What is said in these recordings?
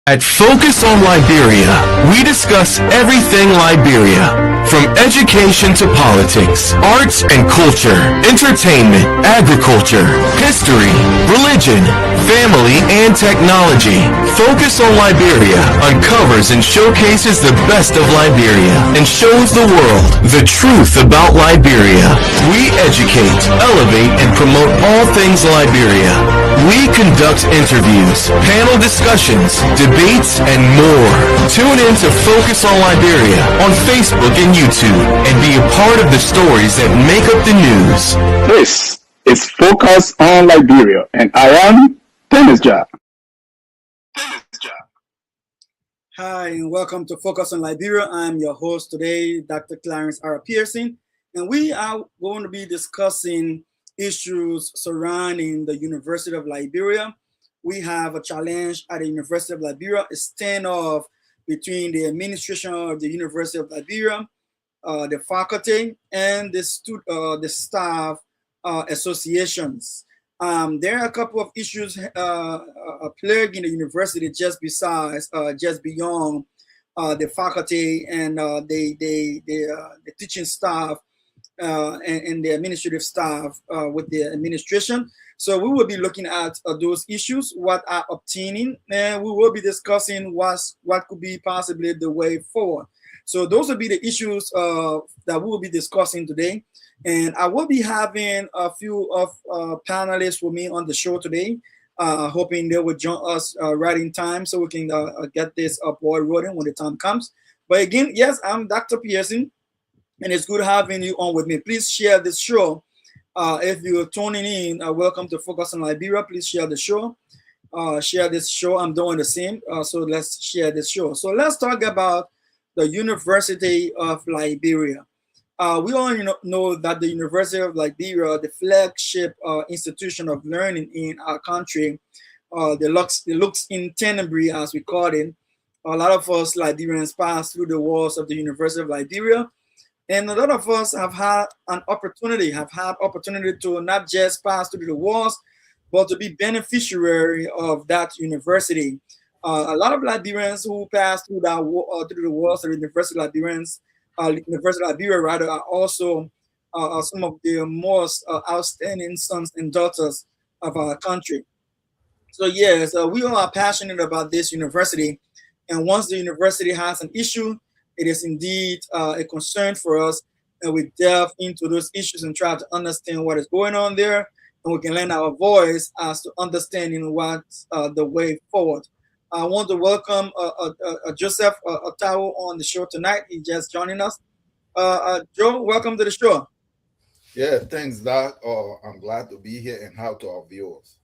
At Focus on Liberia, we discuss everything Liberia, from education to politics, arts and culture, entertainment, agriculture, history, religion, family, and technology. Focus on Liberia uncovers and showcases the best of Liberia and shows the world the truth about Liberia. We educate, elevate, and promote all things Liberia. We conduct interviews, panel discussions, debates, and more. Tune in to Focus on Liberia on Facebook and YouTube and be a part of the stories that make up the news. This is Focus on Liberia, and I am Dennis Ja. Hi, and welcome to Focus on Liberia. I'm your host today, Dr. Clarence R. Pearson, and we are going to be discussing issues surrounding the University of Liberia. We have a challenge at the University of Liberia, a standoff between the administration of the University of Liberia, the faculty, and the staff associations. There are a couple of issues plaguing the university just beyond the faculty and the teaching staff and the administrative staff with the administration. So we will be looking at those issues, what are obtaining, and we will be discussing what could be possibly the way forward. So those will be the issues that we will be discussing today. And I will be having a few of panelists with me on the show today, hoping they will join us right in time so we can get this ball rolling when the time comes. But again, yes, I'm Dr. Pearson, and it's good having you on with me. Please share this show. If you're tuning in, welcome to Focus on Liberia. Please share the show. Share this show. I'm doing the same. So let's share this show. So let's talk about the University of Liberia. We all know that the University of Liberia, the flagship institution of learning in our country, the lux in tenebris, as we call it. A lot of us Liberians pass through the walls of the University of Liberia. And a lot of us have had opportunity to not just pass through the walls, but to be beneficiary of that university. A lot of Liberians who pass through through the walls of the University of Liberia rather, are also some of the most outstanding sons and daughters of our country. So yes, we all are passionate about this university. And once the university has an issue, it is indeed a concern for us, and we delve into those issues and try to understand what is going on there, and we can lend our voice as to understanding what's the way forward. I want to welcome Joseph Otawo on the show tonight. He's just joining us. Joe, welcome to the show. Yeah, thanks, Doc. I'm glad to be here and how to our viewers.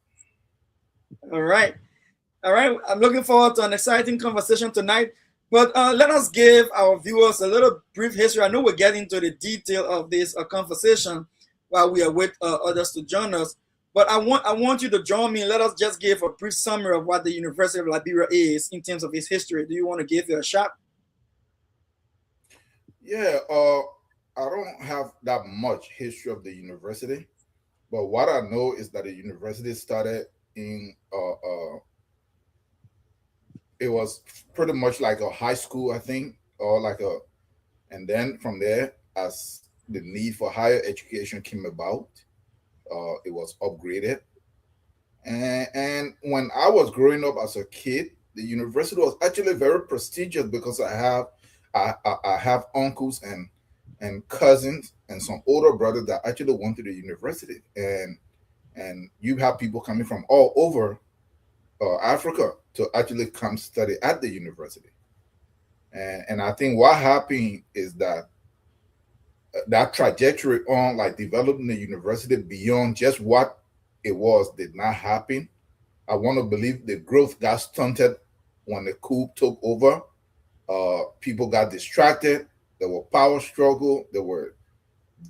All right. I'm looking forward to an exciting conversation tonight. But let us give our viewers a little brief history. I know we'll get into the detail of this conversation while we are with others to join us. But I want you to join me. Let us just give a brief summary of what the University of Liberia is in terms of its history. Do you want to give it a shot? Yeah, I don't have that much history of the university, but what I know is that the university started in it was pretty much like a high school, I think, and then from there, as the need for higher education came about, it was upgraded. And when I was growing up as a kid, the university was actually very prestigious because I have uncles and cousins and some older brothers that actually went to the university, and you have people coming from all over Africa to actually come study at the university. And I think what happened is that that trajectory on developing the university beyond just what it was did not happen. I want to believe the growth got stunted when the coup took over. People got distracted. There were power struggle. There were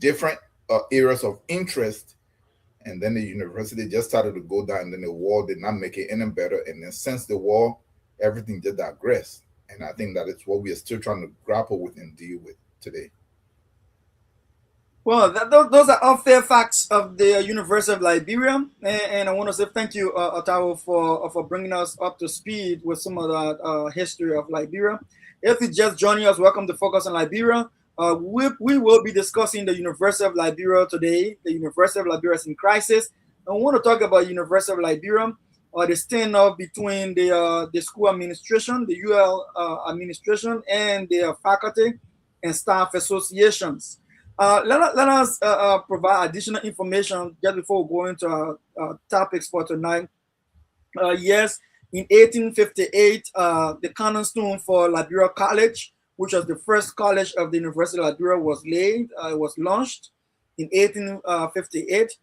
different areas of interest. And then the university just started to go down, and then the war did not make it any better. And then since the war, everything just digressed. And I think that it's what we are still trying to grapple with and deal with today. Well, those are unfair facts of the University of Liberia, and I want to say thank you, Otawo, for bringing us up to speed with some of the history of Liberia. If you just joining us, welcome to Focus on Liberia. We will be discussing the University of Liberia today. The University of Liberia is in crisis. And we want to talk about University of Liberia, the standoff between the school administration, the UL administration, and the faculty and staff associations. Let us provide additional information just before we go into our topics for tonight. Yes, in 1858, the cornerstone for Liberia College, which was the first college of the University of Liberia, was laid. It was launched in 1858,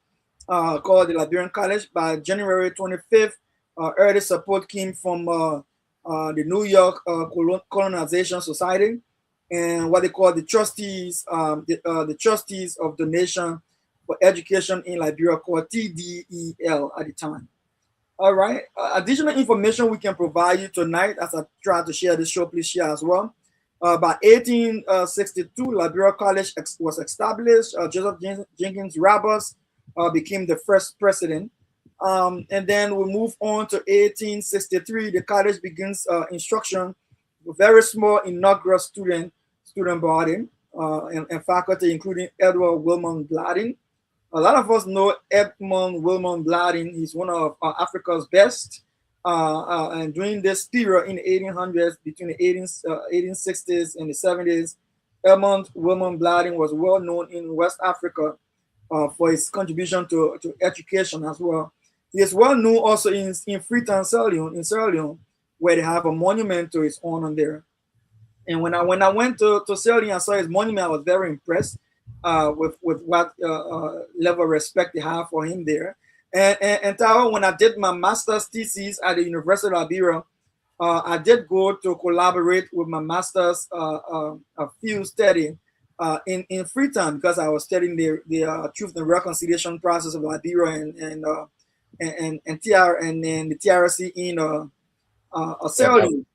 called the Liberian College. By January 25th, early support came from the New York Colonization Society and what they call the trustees, the trustees of the Nation for Education in Liberia, called TDEL at the time. All right. Additional information we can provide you tonight as I try to share this show, please share as well. By 1862, Liberia College was established. Joseph Jenkins Roberts became the first president. And then we move on to 1863. The college begins instruction with very small inaugural student body and faculty, including Edward Wilmot Blading. A lot of us know Edmund Wilmot Blading. He's one of Africa's best. And during this period in the 1800s, between the 1860s and the 70s, Edmund Wilmot Blading was well known in West Africa for his contribution to education as well. He is well known also in Freetown, Sierra Leone, where they have a monument to his honor there. And when I went to Sierra Leone and saw his monument, I was very impressed with what level of respect they have for him there. And Tao, when I did my master's thesis at the University of Liberia, I did go to collaborate with my master's field study in Freetown because I was studying the Truth and Reconciliation process of Liberia and then the TRC in Sierra Leone.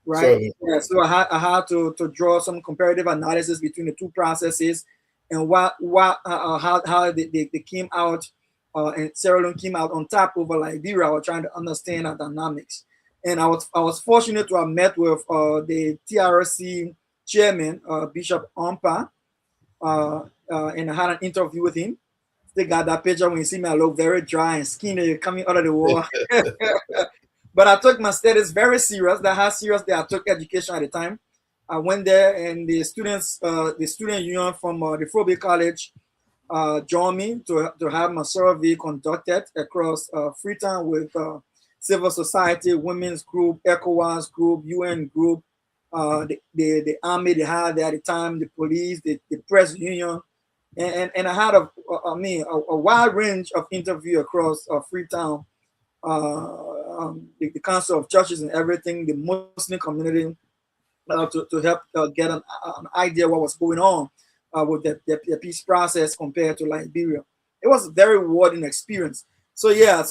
Right. Yeah. So I had to draw some comparative analysis between the two processes and how they came out and Sierra Leone came out on top over Liberia. I was trying to understand our dynamics, and I was fortunate to have met with the TRC chairman, Bishop Ampa, and I had an interview with him. They got that picture when you see me, I look very dry and skinny coming out of the war. But I took my studies very serious. That's how serious I took education at the time. I went there, and the students, the student union from the Frobe College, joined me to have my survey conducted across Freetown with civil society, women's group, ECOWAS group, UN group, the army they had there at the time, the police, the press union, and I had a wide range of interview across Freetown. The Council of Churches and everything, the Muslim community, to help get an idea what was going on with the peace process compared to Liberia. It was a very rewarding experience. So yeah,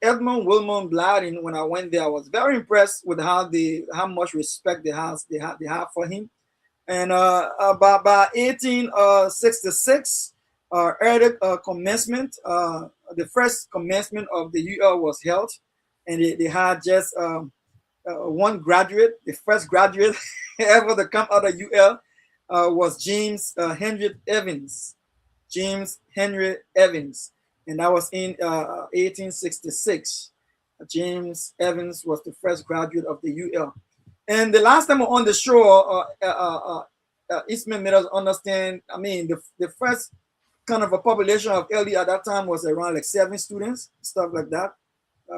Edmund Wilmot Blading, when I went there, I was very impressed with how much respect they have for him. And by 1866, early commencement, the first commencement of the UL was held, and they had just one graduate. The first graduate ever to come out of UL was James Henry Evans. James Henry Evans, and that was in 1866. James Evans was the first graduate of the UL. And the last time on the show, Eastman made us understand. The first kind of a population of LD at that time was around like 7 students, stuff like that,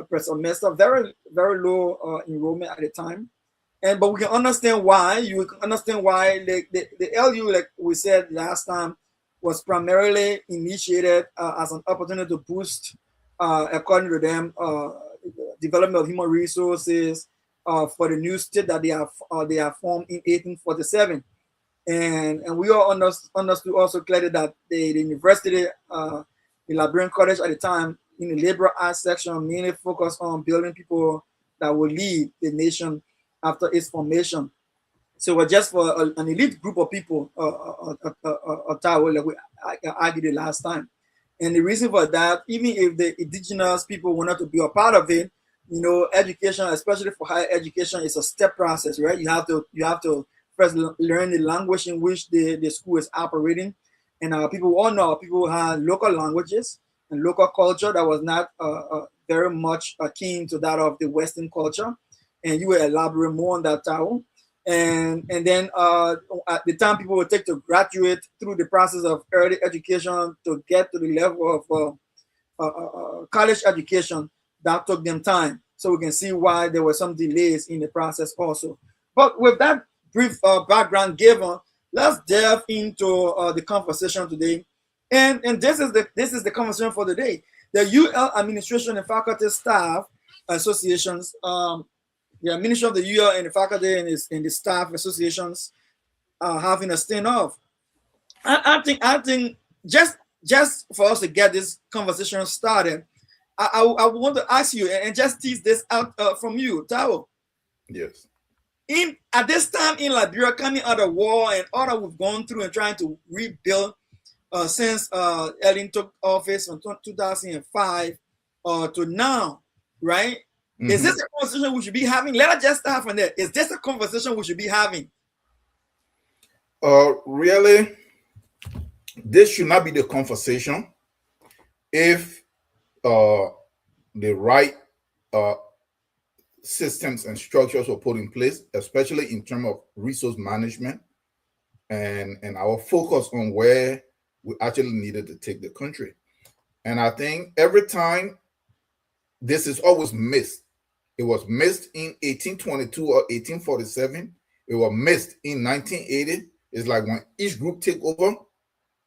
per semester. Very, very low enrollment at the time. But we can understand why. You can understand why the LU, like we said last time, was primarily initiated as an opportunity to boost, according to them, development of human resources for the new state that they have formed in 1847. And we all understood also clearly that the university, the Liberian College at the time, in the liberal arts section, mainly focused on building people that will lead the nation after its formation. So it was just for an elite group of people, Ottawa, like I argued it last time. And the reason for that, even if the indigenous people wanted to be a part of it, you know, education, especially for higher education, is a step process, right? You have to first learn the language in which the school is operating. And people all know people had local languages and local culture that was not very much akin to that of the Western culture. And you will elaborate more on that, Tao. And then at the time people would take to graduate through the process of early education to get to the level of college education, that took them time. So we can see why there were some delays in the process also. But with that brief background given, let's delve into the conversation today. And this is the conversation for the day. The UL Administration and Faculty Staff Associations, the administration of the UL and the faculty and the staff associations are having a standoff. I think just for us to get this conversation started, I want to ask you and just tease this out from you, Tao. Yes. At this time in Liberia, coming out of war and all that we've gone through and trying to rebuild since Ellen took office from 2005 to now, right? Mm-hmm. Is this a conversation we should be having? Let us just start from there. Is this a conversation we should be having? Really, this should not be the conversation if the right systems and structures were put in place, especially in terms of resource management and our focus on where we actually needed to take the country. And I think every time this is always missed. It was missed in 1822 or 1847. It was missed in 1980. It's like when each group take over,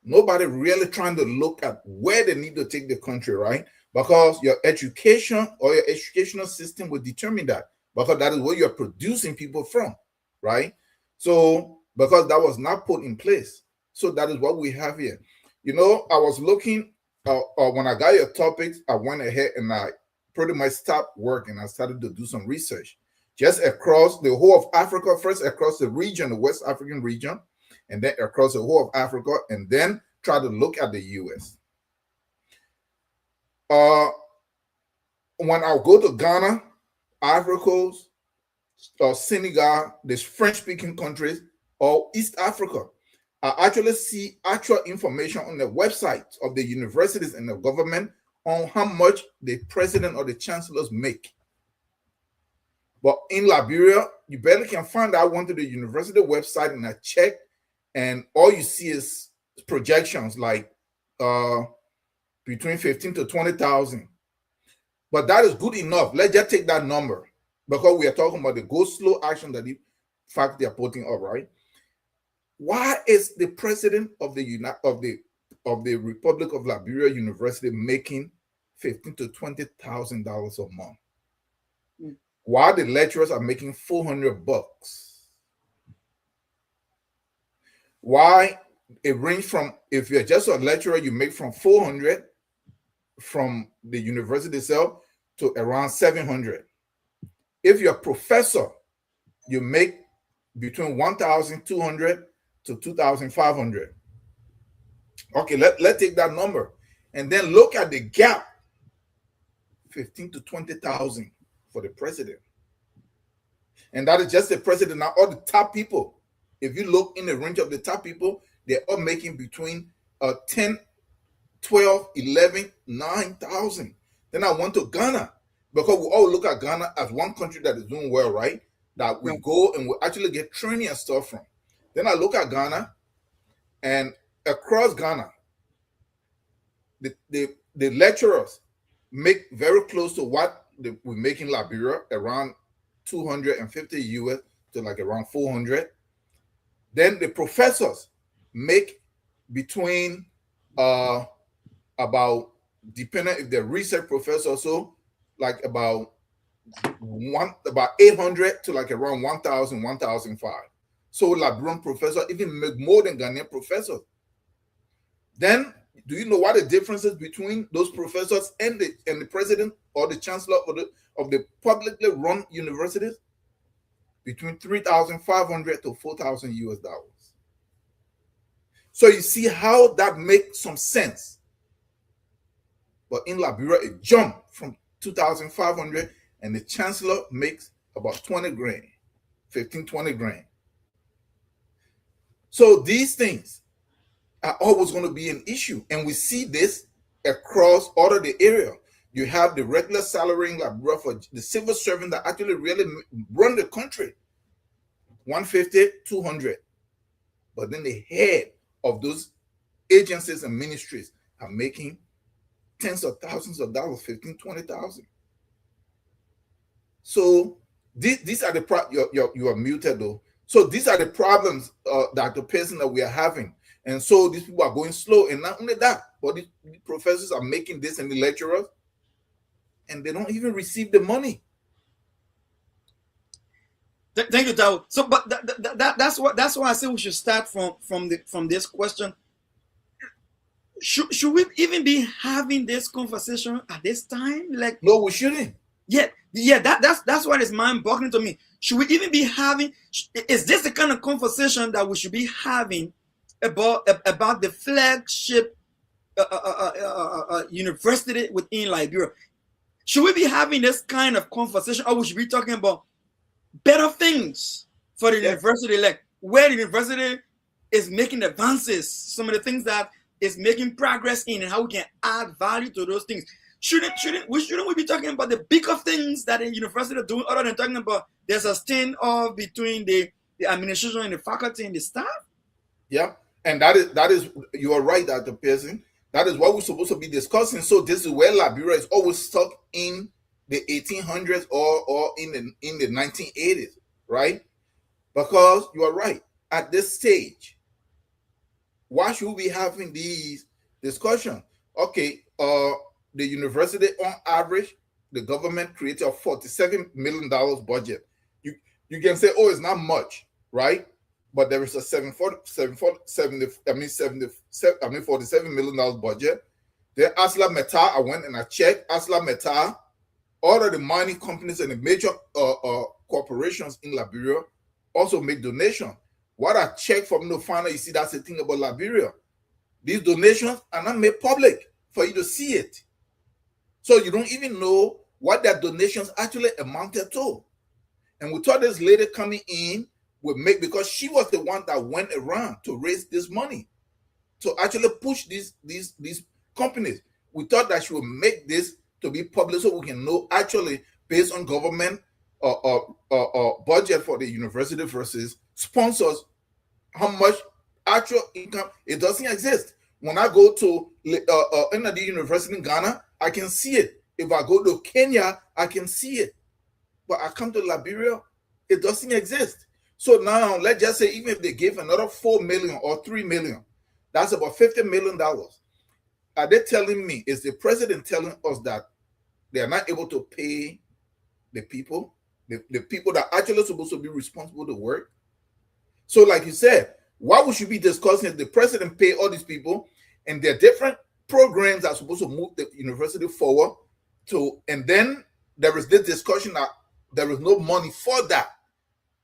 nobody really trying to look at where they need to take the country, right? Because your education or your educational system will determine that, because that is where you're producing people from, right? So because that was not put in place. So that is what we have here. You know, I was looking, when I got your topics, I went ahead and I pretty much stopped work and I started to do some research just across the whole of Africa, first across the region, the West African region, and then across the whole of Africa, and then try to look at the US. When I go to Ghana, Ivory Coast, Senegal, these French-speaking countries, or East Africa, I actually see actual information on the websites of the universities and the government on how much the president or the chancellors make. But in Liberia, you barely can find out. I went to the university website and I checked, and all you see is projections like between 15 to 20,000. But that is good enough. Let's just take that number, because we are talking about the go slow action that in fact they are putting up, right? Why is the president of the Republic of Liberia University making $15,000 to $20,000 a month, while the lecturers are making $400? Why it range from, if you're just a lecturer, you make from $400 from the university itself to around $700. If you're a professor, you make between $1,200 to $2,500. Okay, let's take that number and then look at the gap. 15 to 20,000 for the president. And that is just the president. Now, all the top people, if you look in the range of the top people, they're all making between 10, 12, 11, 9,000. Then I went to Ghana, because we all look at Ghana as one country that is doing well, right? That we go and we actually get training and stuff from. Then I look at Ghana, and across Ghana, the lecturers make very close to what we make in Liberia, around 250 US to like around 400. Then the professors make between about, depending if they're research professors, so like about 800 to like around 1,000, 1,005. So Liberian professor even make more than Ghanaian professors. Then, do you know what the difference is between those professors and the president or the chancellor of the publicly run universities? between 3,500 to 4,000 US dollars. So you see how that makes some sense. But in Liberia, it jumped from 2,500, and the chancellor makes about 20 grand, 15, 20 grand. So these things are always going to be an issue. And we see this across all of the area. You have the regular salary in Liberia for the civil servant that actually really run the country, 150, 200. But then the head of those agencies and ministries are making tens of thousands of dollars, 15, 20,000. So these are the you are muted though. So these are the problems that the person that we are having. And so these people are going slow. And not only that, but the professors are making this and the lecturers, and they don't even receive the money. Thank you, Tao. So, but that's why I say we should start from this question. Should we even be having this conversation at this time? Like, no, we shouldn't. Yeah. That's what is mind-boggling to me. Should we even be having? Is this the kind of conversation that we should be having about the flagship university within Liberia? Should we be having this kind of conversation, or we should be talking about better things for the university, like where the university is making advances, some of the things that is making progress in, and how we can add value to those things? Shouldn't we be talking about the bigger things that the university are doing, other than talking about there's a standoff between the administration and the faculty and the staff? Yeah, and that is you are right, Dr. Pearson. That is what we're supposed to be discussing. So this is where Liberia is always stuck in the 1800s or in the 1980s, right? Because you are right. At this stage, why should we be having these discussions? Okay, the university on average, the government created a $47 million budget. You can say, oh, it's not much, right? But there is a $47 million budget. Then Asla Meta, I went and I checked. Asla Meta, all of the mining companies and the major corporations in Liberia also make donations. What I checked from the final, you see, that's the thing about Liberia. These donations are not made public for you to see it. So you don't even know what their donations actually amounted to. And we thought this lady coming in would make, because she was the one that went around to raise this money to actually push these companies. We thought that she would make this to be public so we can know actually based on government budget for the university versus sponsors how much actual income. It doesn't exist. When I go to the university in Ghana, I can see it. If I go to Kenya, I can see it. But I come to Liberia, it doesn't exist. So now let's just say even if they give another 4 million or 3 million, that's about $50 million. Are they telling me, is the president telling us that they are not able to pay the people, the people that are actually supposed to be responsible to work? So like you said, why we should be discussing if the president pay all these people and there are different programs that are supposed to move the university forward to, and then there is this discussion that there is no money for that,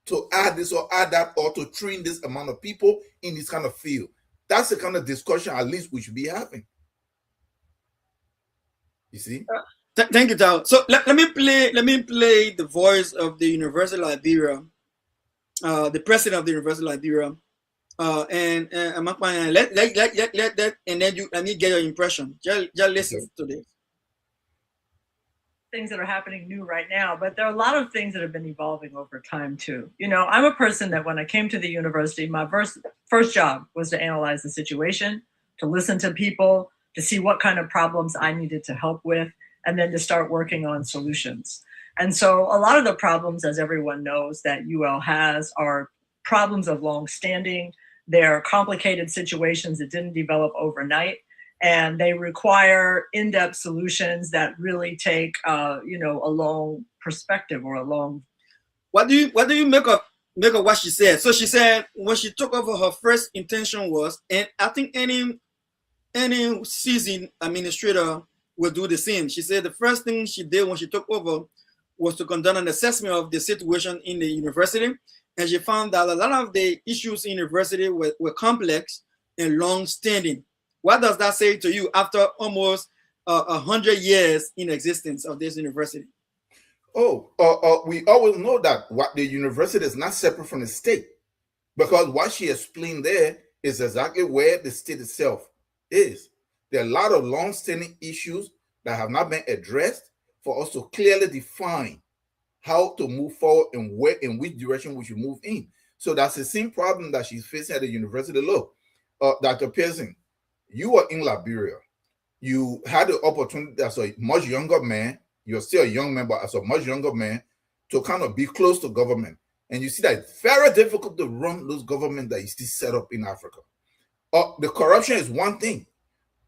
to add this or add that, or to train this amount of people in this kind of field. That's the kind of discussion at least we should be having. You see? Thank you, Tao. So let me play the voice of the University of Liberia, the president of the University of Liberia, and let that, and then let me get your impression. Just listen to this. Things that are happening new right now, but there are a lot of things that have been evolving over time too. You know, I'm a person that when I came to the university, my first job was to analyze the situation, to listen to people, to see what kind of problems I needed to help with, and then to start working on solutions. And so a lot of the problems, as everyone knows, that UL has are problems of long standing. They're complicated situations that didn't develop overnight. And they require in-depth solutions that really take, a long perspective or a long. What do you make of what she said? So she said when she took over, her first intention was, and I think any seasoned administrator will do the same. She said the first thing she did when she took over was to conduct an assessment of the situation in the university, and she found that a lot of the issues in university were complex and long-standing. What does that say to you after almost 100 years in existence of this university? We always know that what the university is not separate from the state, because what she explained there is exactly where the state itself is. There are a lot of long-standing issues that have not been addressed for us to clearly define how to move forward and where, in which direction we should move in. So that's the same problem that she's facing at the university. Look, Dr. Pearson, you were in Liberia. You had the opportunity as a much younger man, you're still a young man, but as a much younger man, to kind of be close to government. And you see that it's very difficult to run those governments that you see set up in Africa. The corruption is one thing,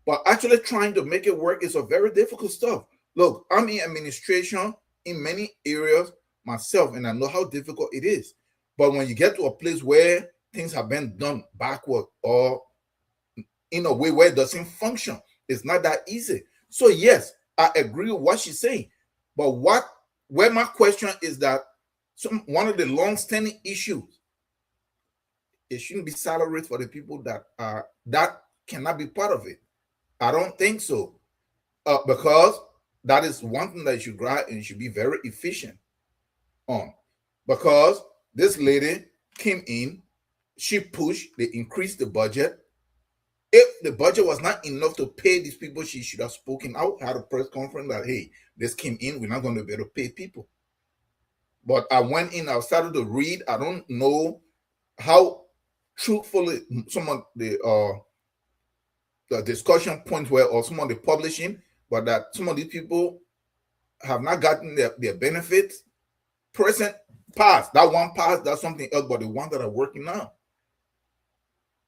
but actually trying to make it work is a very difficult stuff. Look, I'm in administration in many areas myself, and I know how difficult it is. But when you get to a place where things have been done backward or in a way where it doesn't function, it's not that easy. So yes, I agree with what she's saying. But where my question is that one of the long-standing issues, it shouldn't be salaries for the people that cannot be part of it. I don't think so, because that is one thing that you should grab and you should be very efficient on. Because this lady came in, she pushed, they increased the budget. If the budget was not enough to pay these people, she should have spoken out, had a press conference that, hey, this came in, we're not going to be able to pay people. But I went in, I started to read. I don't know how truthfully some of the discussion points were, or some of the publishing, but that some of these people have not gotten their benefits. Present past, that one past, that's something else, but the ones that are working now,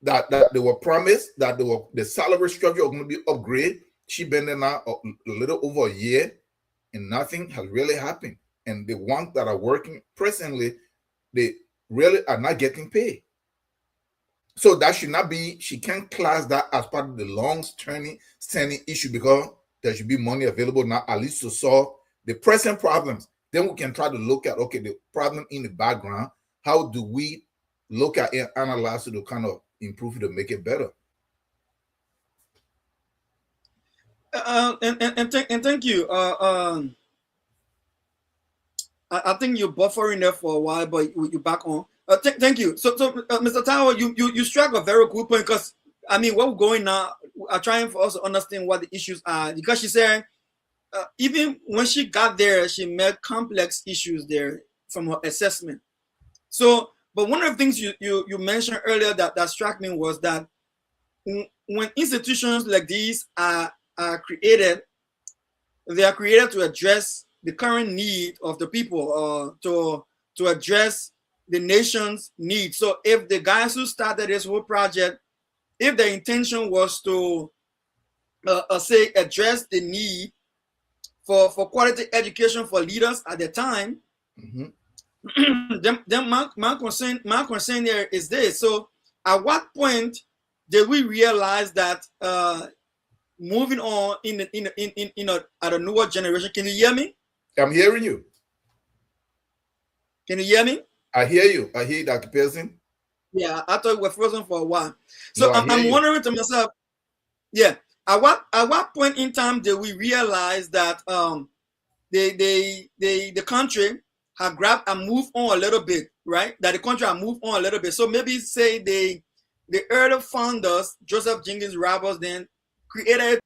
that they were promised that the salary structure was going to be upgraded. She been there now a little over a year, and nothing has really happened. And the ones that are working presently, they really are not getting paid. So that should not be, she can't class that as part of the long-standing issue, because there should be money available now, at least to solve the present problems. Then we can try to look at, okay, the problem in the background, how do we look at it, analyze it to kind of improve it, to make it better? And thank you. I think you're buffering there for a while, but you're back on. Thank you. So Mr. Tower, you struck a very good point, because I mean, what we're going now, are trying for us to understand what the issues are, because she said even when she got there, she met complex issues there from her assessment. So, but one of the things you mentioned earlier that struck me was that when institutions like these are created, they are created to address the current need of the people, to address the nation's needs. So if the guys who started this whole project, if the intention was to say address the need for quality education for leaders at the time, then my concern there is this. So at what point did we realize that moving on at a newer generation? Can you hear me? I'm hearing you. Can you hear me? I hear you. I hear you, Dr. Pearson. Yeah, I thought we were frozen for a while. So no, I'm wondering to myself, yeah, at what point in time did we realize that the country had grabbed and moved on a little bit, right? That the country had moved on a little bit. So maybe say the early founders, Joseph Jenkins Roberts, then created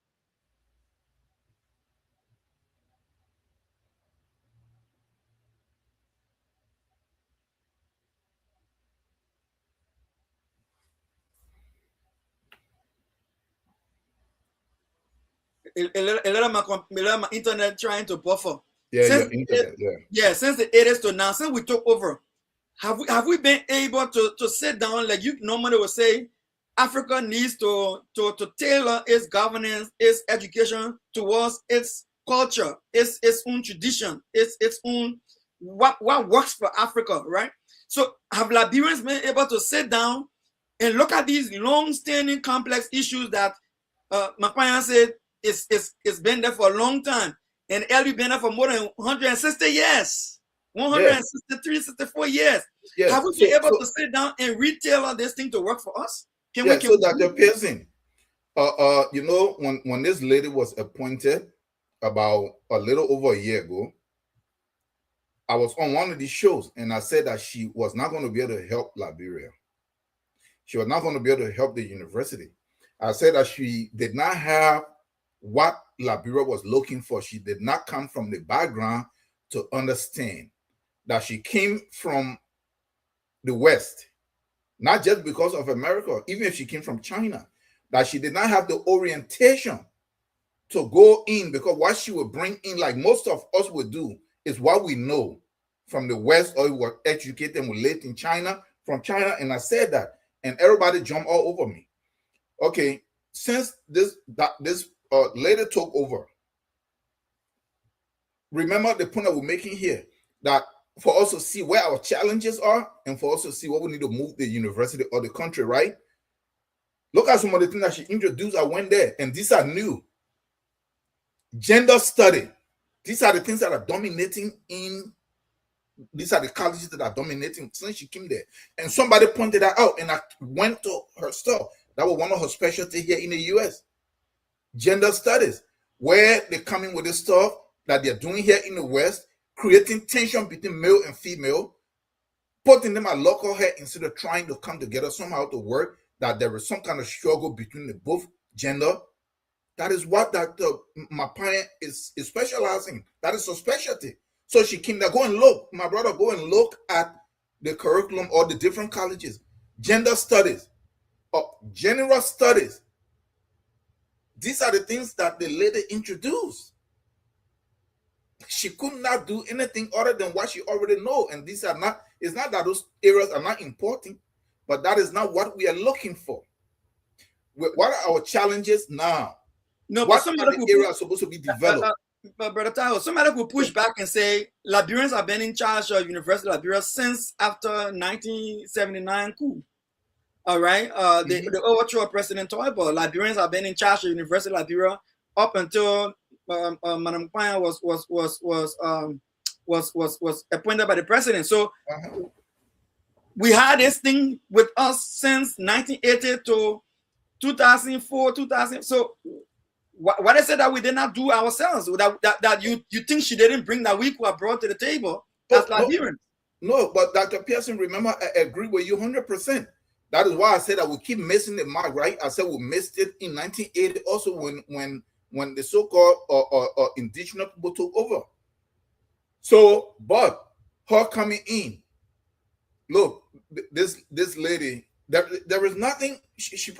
a lot of my internet trying to buffer. Yeah, since your internet, yeah. Since the 80s to now, since we took over, have we been able to sit down, like you normally would say, Africa needs to tailor its governance, its education towards its culture, its own tradition, its own what works for Africa, right? So have Liberians been able to sit down and look at these long-standing complex issues that Makpanya said it's been there for a long time, And LB been there for more than 160 years. 163, 64 years. Yes. Have we been able to sit down and retail this thing to work for us? Can we Dr. Pearson, you know, when this lady was appointed about a little over a year ago, I was on one of these shows and I said that she was not going to be able to help Liberia. She was not going to be able to help the university. I said that she did not have what Liberia was looking for. She did not come from the background to understand that she came from the West, not just because of America, even if she came from China, that she did not have the orientation to go in, because what she would bring in, like most of us would do, is what we know from the West, or we were educated and we lived in China, from China. And I said that, and everybody jumped all over me. Okay, since this lady took over, remember the point that we're making here, that for us to see where our challenges are and for us to see what we need to move the university or the country, right? Look at some of the things that she introduced. I went there, and these are new. Gender study. These are the things that are dominating these are the colleges that are dominating since she came there. And somebody pointed that out, and I went to her store. That was one of her specialties here in the US. Gender studies, where they're coming with this stuff that they're doing here in the West, creating tension between male and female, putting them at loggerheads instead of trying to come together somehow to work, that there is some kind of struggle between the both gender. That is what Dr. Mapaya is specializing. That is her specialty. So she came there, go and look, my brother, go and look at the curriculum or the different colleges. Gender studies, or general studies. These are the things that the lady introduced. She could not do anything other than what she already know. And these are not, it's not that those areas are not important, but that is not what we are looking for. What are our challenges now? No, what are the areas are supposed to be developed? But Brother Tayo, somebody could push back and say Liberians have been in charge of University of Liberia since after 1979 coup. All right, the overthrow of President Topical. Liberians have been in charge of University of Liberia up until Madam Kwanya was appointed by the president. So we had this thing with us since 1980 to 2004, 2000. So what I said that we did not do ourselves, that you think she didn't bring that we could have brought to the table as Liberians. No, but Dr. Pearson, remember, I agree with you 100%. That is why I said that we keep missing the mark, right? I said we missed it in 1980, also when the so-called indigenous people took over. So, but her coming in, look, this lady, there is nothing. She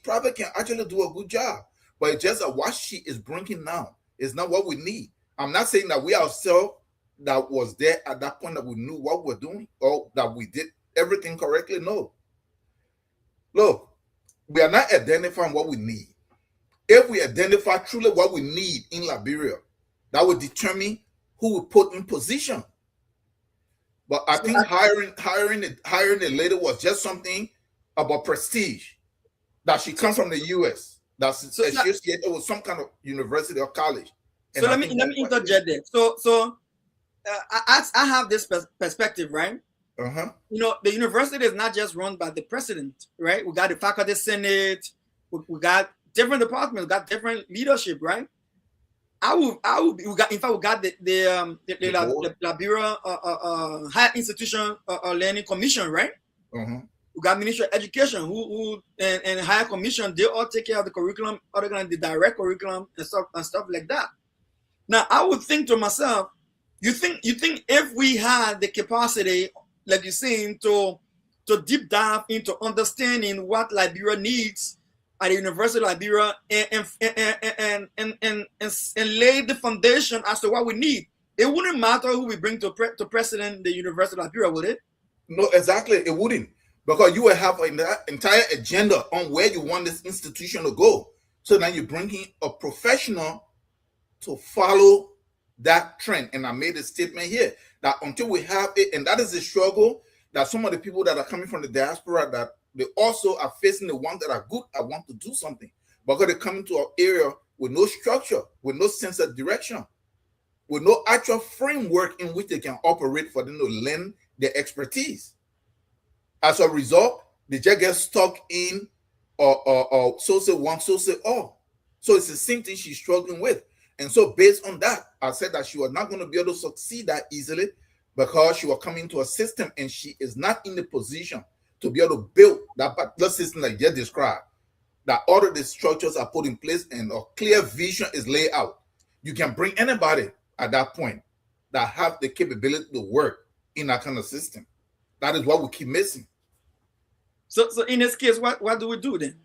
probably can actually do a good job, but it's just that what she is bringing now is not what we need. I'm not saying that we ourselves that was there at that point that we knew what we're doing or that we did everything correctly. No. Look, we are not identifying what we need. If we identify truly what we need in Liberia, that will determine who we put in position. But I think hiring the lady was just something about prestige, that she comes from the US, that's associated with some kind of university or college. And so let me interject there. So I have this perspective, right? You know, the university is not just run by the president, right? We got the faculty senate, we got different departments, we got different leadership, right? We got the Liberia Higher Institution Learning Commission, right? We got Ministry of Education, who and Higher Commission, they all take care of the curriculum, other than the direct curriculum and stuff like that. Now, I would think to myself, you think if we had the capacity, like you're saying, to deep dive into understanding what Liberia needs at the University of Liberia and lay the foundation as to what we need, it wouldn't matter who we bring to president the University of Liberia, would it? No, exactly, it wouldn't, because you will have an entire agenda on where you want this institution to go. So now you're bringing a professional to follow that trend. And I made a statement here that until we have it, and that is the struggle that some of the people that are coming from the diaspora, that they also are facing, the ones that are good, I want to do something, but they're coming to an area with no structure, with no sense of direction. with no actual framework in which they can operate for them to lend their expertise. As a result, they just get stuck in so say one, so say all. So it's the same thing she's struggling with. And so based on that, I said that she was not going to be able to succeed that easily because she was coming to a system and she is not in the position to be able to build that particular system like you described, that all of the structures are put in place and a clear vision is laid out. You can bring anybody at that point that have the capability to work in that kind of system. That is what we keep missing. So in this case, what do we do then?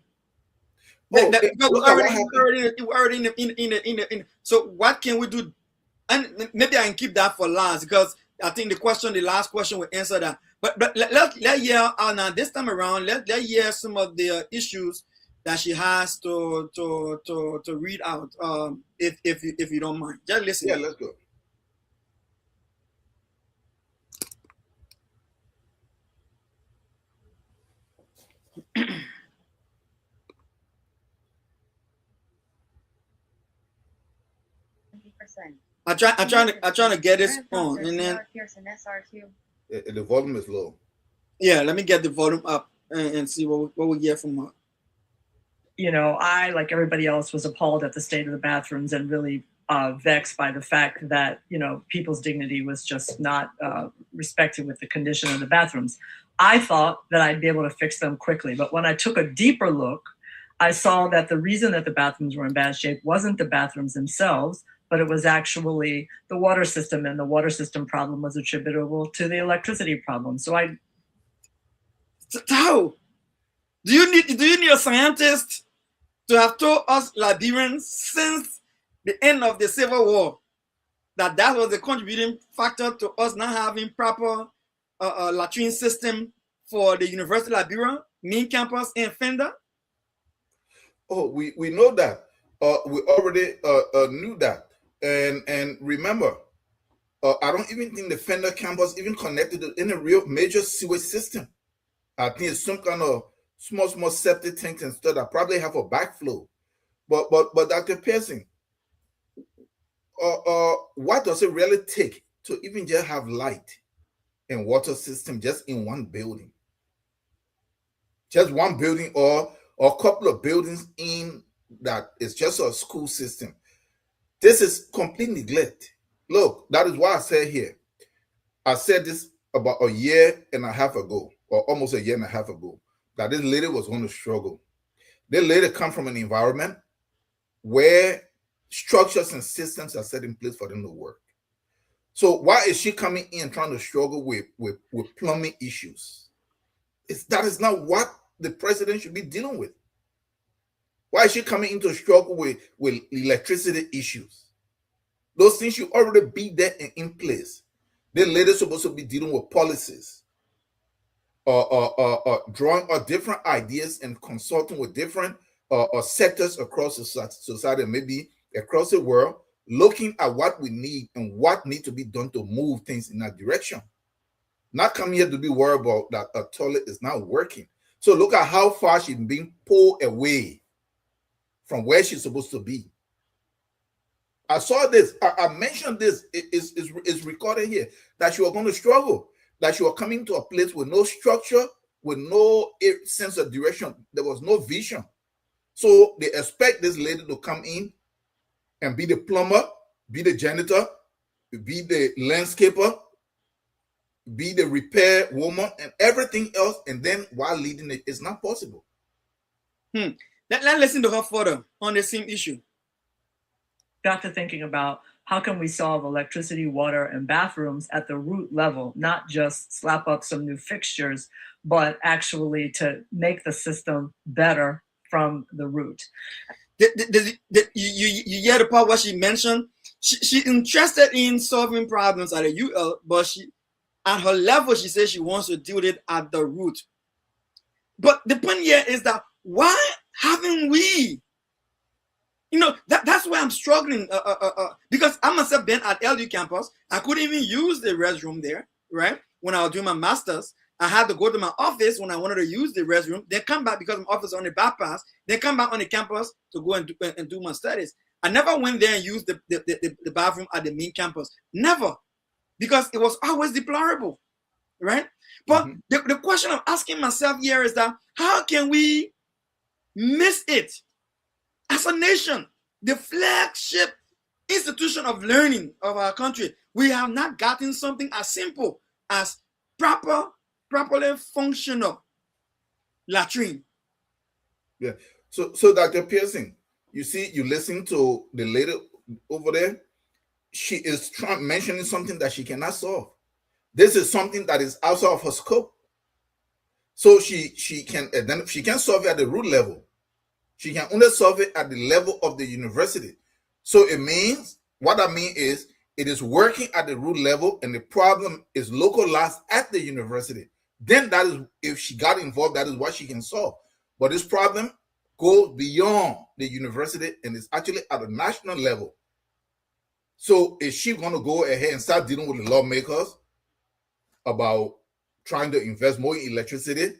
So what can we do? And maybe I can keep that for last because I think the last question will answer that. But let hear now this time around. Let hear some of the issues that she has to read out. If you don't mind, just listen. Yeah, let's go. I'm trying to get this on, and then the volume is low. Yeah, let me get the volume up and see what we get from her. You know, I, like everybody else, was appalled at the state of the bathrooms and really vexed by the fact that, you know, people's dignity was just not respected with the condition of the bathrooms. I thought that I'd be able to fix them quickly, but when I took a deeper look, I saw that the reason that the bathrooms were in bad shape wasn't the bathrooms themselves, but it was actually the water system, and the water system problem was attributable to the electricity problem. So how? Do you need a scientist to have told us Liberians since the end of the Civil War that was the contributing factor to us not having proper latrine system for the University of Liberia, main campus in Fender? Oh, we know that. We already knew that. And remember, I don't even think the Fender campus even connected to any real major sewage system. I think it's some kind of small septic tanks and stuff that probably have a backflow. But Dr. Pearson, what does it really take to even just have light and water system just in one building? Just one building or a couple of buildings in that is just a school system. This is complete neglect. Look, that is why I said here. I said this about a year and a half ago, or almost a year and a half ago, that this lady was going to struggle. This lady come from an environment where structures and systems are set in place for them to work. So why is she coming in trying to struggle with plumbing issues? That is not what the president should be dealing with. Why is she coming into a struggle with electricity issues? Those things should already be there and in place. The lady's supposed to be dealing with policies, drawing out different ideas and consulting with different sectors across the society, maybe across the world, looking at what we need and what needs to be done to move things in that direction. Not come here to be worried about that a toilet is not working. So look at how far she's being pulled away from where she's supposed to be. I saw this. I mentioned this. It's recorded here that you are going to struggle. That you are coming to a place with no structure, with no sense of direction. There was no vision. So they expect this lady to come in and be the plumber, be the janitor, be the landscaper, be the repair woman, and everything else. And then while leading it, it's not possible. Let's listen to her further on the same issue. Got to thinking about how can we solve electricity, water, and bathrooms at the root level, not just slap up some new fixtures, but actually to make the system better from the root. You hear the part where she mentioned she's interested in solving problems at a UL, but she, at her level, she says she wants to deal with it at the root. But the point here is that why haven't we? You know, that's why I'm struggling because I myself been at LU campus. I couldn't even use the restroom there, right? When I was doing my master's, I had to go to my office when I wanted to use the restroom. Then come back because my office on the bypass. Then come back on the campus to go and do my studies. I never went there and used the bathroom at the main campus. Never. Because it was always deplorable, right? But the question I'm asking myself here is that how can we miss it as a nation? The flagship institution of learning of our country, we have not gotten something as simple as properly functional latrine. Yeah. So Dr. Pearson, you see, you listen to the lady over there. She is mentioning something that she cannot solve. This is something that is outside of her scope. So she can solve it at the root level. She can only solve it at the level of the university. So it means, what I mean is, it is working at the root level and the problem is localized at the university. Then that is, if she got involved, that is what she can solve. But this problem goes beyond the university and is actually at a national level. So is she going to go ahead and start dealing with the lawmakers about trying to invest more in electricity,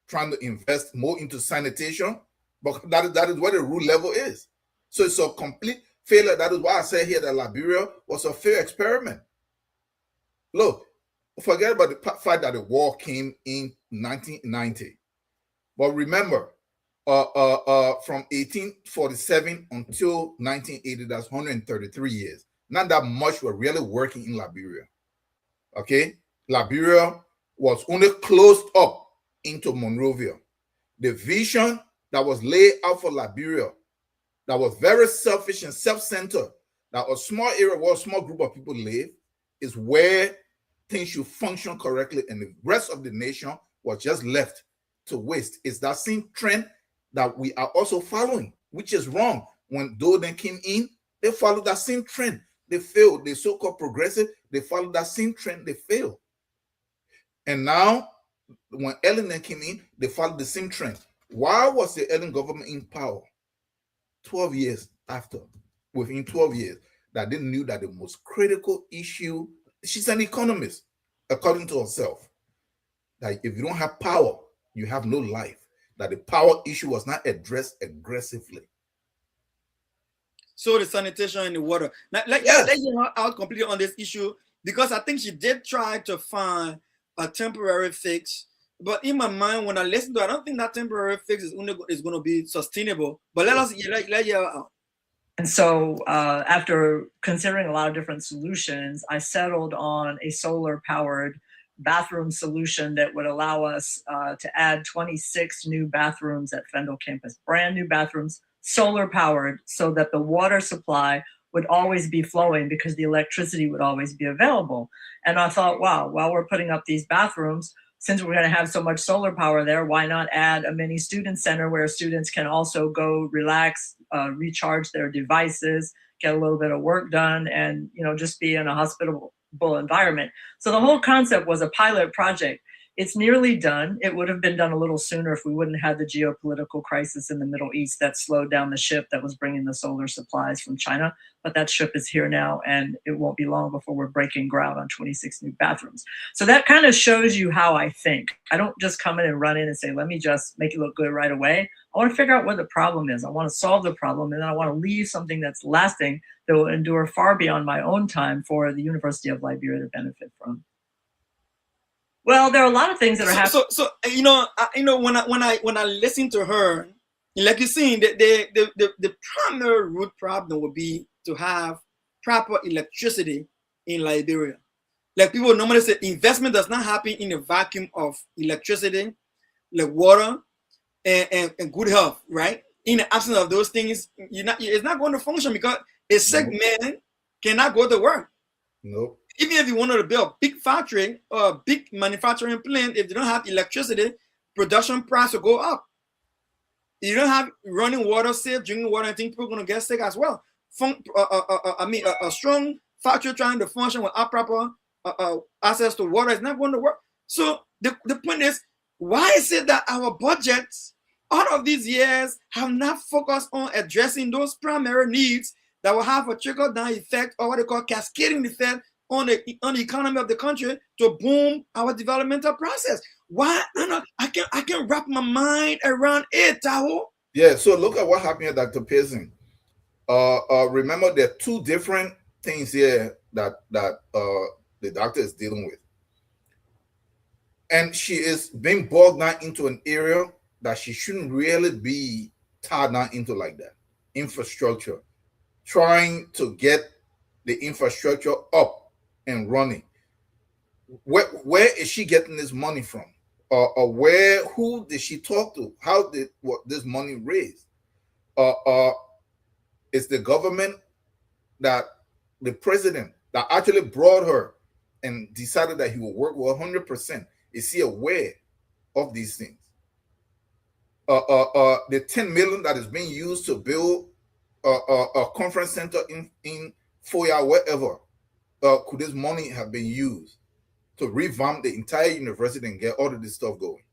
trying to invest more into sanitation? But that is where the root level is. So it's a complete failure. That is why I say here that Liberia was a failed experiment. Look, forget about the fact that the war came in 1990. But remember, from 1847 until 1980, that's 133 years. Not that much were really working in Liberia. Okay? Liberia was only closed up into Monrovia. The vision that was laid out for Liberia, that was very selfish and self-centered, that a small area where a small group of people live, is where things should function correctly, and the rest of the nation was just left to waste. It's that same trend that we are also following, which is wrong. When Doden came in, they followed that same trend. They failed. The so-called progressive, they followed that same trend. They failed. And now, when Ellen came in, they followed the same trend. Why was the Ellen government in power? 12 years after, within 12 years, that they knew that the most critical issue, she's an economist, according to herself, that if you don't have power, you have no life, that the power issue was not addressed aggressively. So the sanitation and the water. Now, let you out completely on this issue, because I think she did try to find a temporary fix. But in my mind, when I listen to it, I don't think that temporary fix is going to be sustainable. But let you out. And so after considering a lot of different solutions, I settled on a solar-powered bathroom solution that would allow us to add 26 new bathrooms at Fendel campus, brand new bathrooms, solar-powered, so that the water supply would always be flowing because the electricity would always be available. And I thought, wow, while we're putting up these bathrooms, since we're going to have so much solar power there, why not add a mini student center where students can also go relax, recharge their devices, get a little bit of work done, and just be in a hospitable environment. So the whole concept was a pilot project. It's nearly done. It would have been done a little sooner if we wouldn't have the geopolitical crisis in the Middle East that slowed down the ship that was bringing the solar supplies from China. But that ship is here now, and it won't be long before we're breaking ground on 26 new bathrooms. So that kind of shows you how I think. I don't just come in and run in and say, let me just make it look good right away. I want to figure out what the problem is. I want to solve the problem, and then I want to leave something that's lasting, that will endure far beyond my own time for the University of Liberia to benefit from. Well, there are a lot of things that are happening. So when I listen to her, like you're saying, the primary root problem would be to have proper electricity in Liberia. Like people normally say, investment does not happen in a vacuum of electricity, like water, and good health, right? In the absence of those things, it's not going to function, because a sick man cannot go to work. Nope. Even if you wanted to build a big factory or a big manufacturing plant, if they don't have electricity, production price will go up. You don't have running water, safe drinking water, I think people are going to get sick as well. A strong factory trying to function without proper access to water is not going to work. So the point is, why is it that our budgets all of these years have not focused on addressing those primary needs that will have a trickle-down effect, or what they call cascading effect, on the economy of the country to boom our developmental process? Why? I can wrap my mind around it, Tahoe. Yeah, so look at what happened here, Dr. Pearson. Remember, there are two different things here that the doctor is dealing with, and she is being bogged down into an area that she shouldn't really be tied down into like that. Infrastructure, trying to get the infrastructure up and running. Where is she getting this money from? Or who did she talk to? How did this money raised? It's the government that the president that actually brought her and decided that he will work with 100%. Is he aware of these things? The 10 million that is being used to build a conference center in Foya, wherever, could this money have been used to revamp the entire university and get all of this stuff going?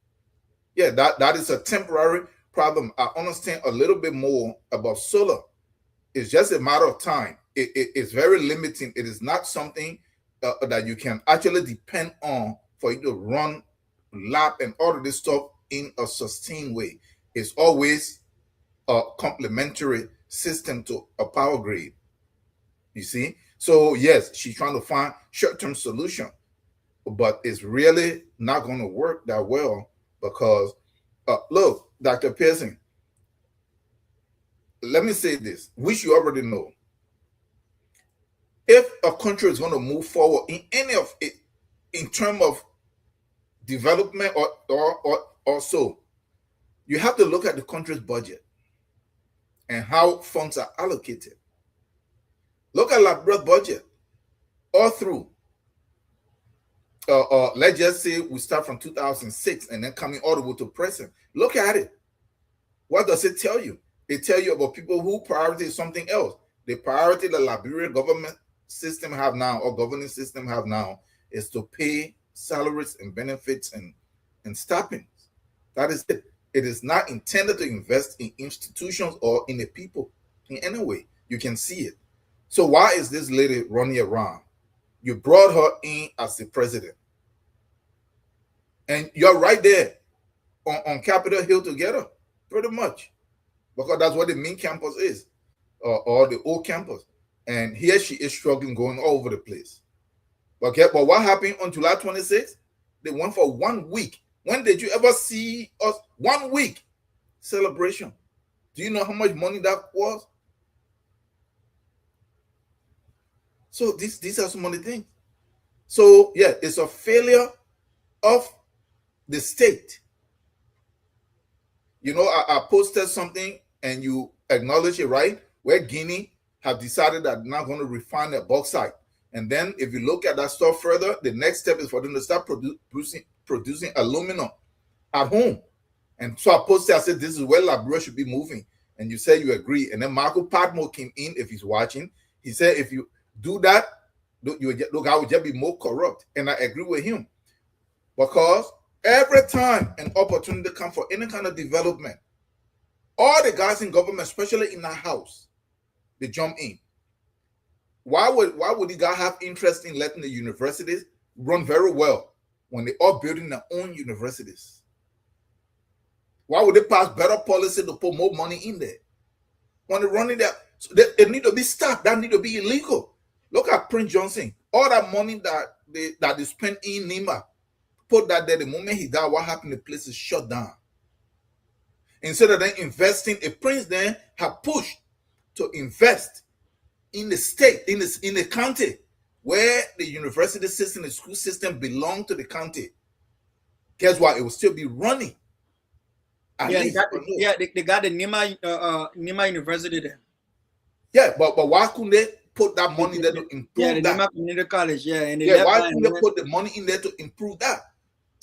Yeah, that is a temporary problem. I understand a little bit more about solar. It's just a matter of time. It's very limiting. It is not something that you can actually depend on for you to run lab and all of this stuff in a sustained way. It's always a complementary system to a power grid. You see? So yes, she's trying to find short-term solution, but it's really not going to work that well because look, Dr. Pearson, let me say this, which you already know. If a country is going to move forward in any of it, in terms of development or so, you have to look at the country's budget and how funds are allocated. Look at Liberia's budget all through. Let's just say we start from 2006 and then coming all the way to present. Look at it. What does it tell you? It tells you about people who prioritize something else. The priority the Liberian government system have now, or governing system have now, is to pay salaries and benefits and stipends. That is it. It is not intended to invest in institutions or in the people in any way. You can see it. So why is this lady running around? You brought her in as the president. And you're right there on Capitol Hill together, pretty much. Because that's what the main campus is, or the old campus. And here she is struggling, going all over the place. Okay, but what happened on July 26th? They went for 1 week. When did you ever see us? 1 week celebration. Do you know how much money that was? So these are some of the things. So yeah, it's a failure of the state. You know, I posted something and you acknowledge it, right? Where Guinea have decided that they're not going to refine their bauxite. And then if you look at that stuff further, the next step is for them to start producing aluminum at home. And so I posted, I said, this is where Liberia should be moving. And you said you agree. And then Marco Padmore came in, if he's watching. He said, if you do that, look, I would just be more corrupt. And I agree with him. Because every time an opportunity comes for any kind of development, all the guys in government, especially in that house, they jump in. Why would the guy have interest in letting the universities run very well when they are building their own universities? Why would they pass better policy to put more money in there? When they're running there, so they need to be stopped. That need to be illegal. Look at Prince Johnson. All that money that they spent in Nima, put that there. The moment he died, what happened? The place is shut down. Instead of them investing, a prince then had pushed to invest in the state, in the county, where the university system, the school system belong to the county. Guess what? It will still be running. They got the Nima University there. Yeah, but why couldn't they put that money there to improve the that? Nima Community College, and why couldn't they put the money in there to improve that?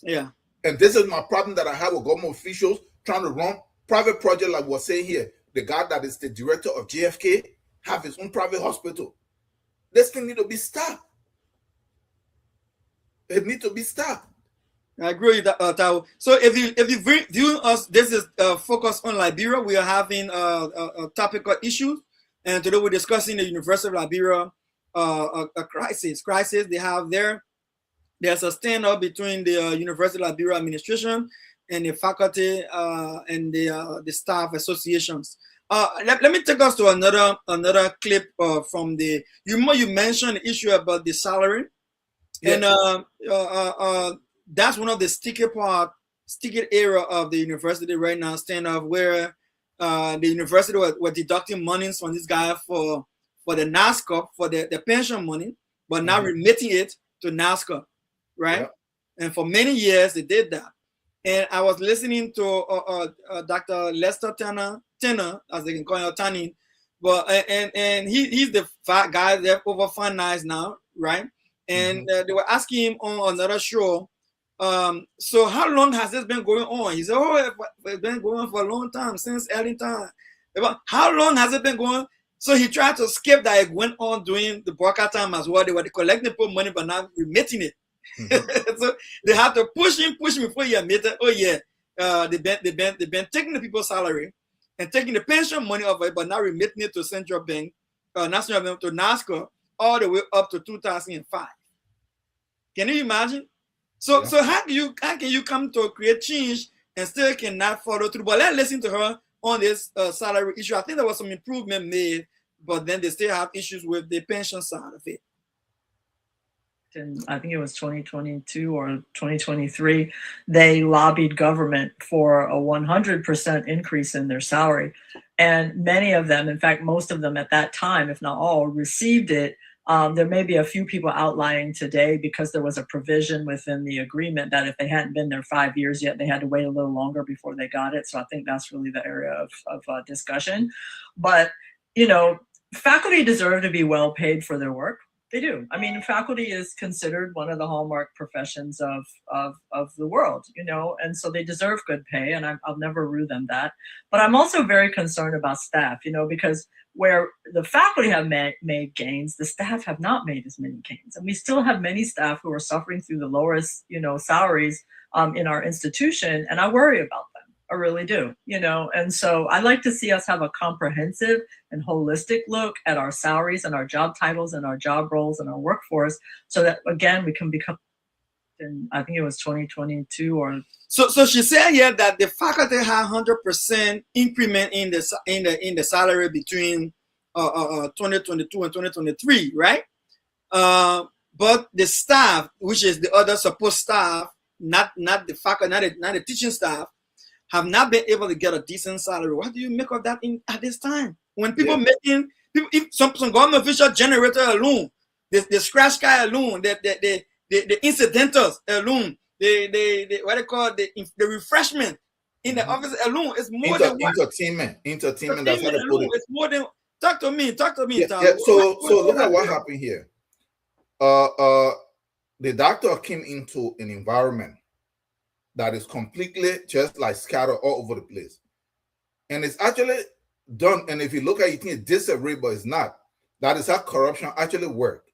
Yeah. And this is my problem that I have with government officials trying to run private project like we're saying here. The guy that is the director of JFK have his own private hospital. This thing need to be stopped. It needs to be stopped. I agree with that, Tao. So if you view us, this is Focus on Liberia. We are having topical issues, and today we're discussing the University of Liberia a crisis they have there. There's a standoff between the University of Liberia administration and the faculty and the staff associations. Let me take us to another clip from the you mentioned the issue about the salary, Yeah. and that's one of the sticky area of the university right now, stand up where the university were deducting monies from this guy for the NASCAR for the pension money, but now remitting it to NASCAR, right? Yeah. And for many years they did that. And I was listening to Dr. Lester Tanner, as they can call him, Tani, but and he's the fat guy there over finance now, right? And they were asking him on another show, so how long has this been going on? He said, oh, it's been going on for a long time, since early time. But how long has it been going? So he tried to skip that. It went on during the broadcast time as well. They were collecting money but not remitting it. So they had to push him before he admitted, oh yeah, they've been taking the people's salary and taking the pension money of it, but not remitting it to central bank, national bank, to NASCAR, all the way up to 2005. Can you imagine? So Yeah. so how can you come to create change and still cannot follow through? But let's listen to her on this salary issue. I think there was some improvement made, but then they still have issues with the pension side of it. In, I think it was 2022 or 2023, they lobbied government for a 100% increase in their salary. And many of them, in fact, most of them at that time, if not all, received it. There may be a few people outlying today because there was a provision within the agreement that if they hadn't been there 5 years yet, they had to wait a little longer before they got it. So I think that's really the area of discussion. But, you know, faculty deserve to be well paid for their work. They do. I mean, faculty is considered one of the hallmark professions of the world, you know, and so they deserve good pay, and I'll never rue them that. But I'm also very concerned about staff, you know, because where the faculty have made gains, the staff have not made as many gains. And we still have many staff who are suffering through the lowest, you know, salaries in our institution, and I worry about them. I really do, you know, and so I like to see us have a comprehensive and holistic look at our salaries and our job titles and our job roles and our workforce, so that again we can become. And I think it was 2022 or so. She said here that the faculty had 100% increment in the salary between 2022 and 2023, right? But the staff, which is the other support staff, not the faculty, not the teaching staff, have not been able to get a decent salary. What do you make of that at this time? When people making if some government official generator alone, the scratch guy alone, the incidentals alone, the what they call the refreshment in the office alone is more than entertainment. That's how they put it. It's more than talk to me. Yeah. So look at what happened here. The doctor came into an environment that is completely just like scattered all over the place. And it's actually done. And if you look at it, you think it's disarray, but it's not. That is how corruption actually worked.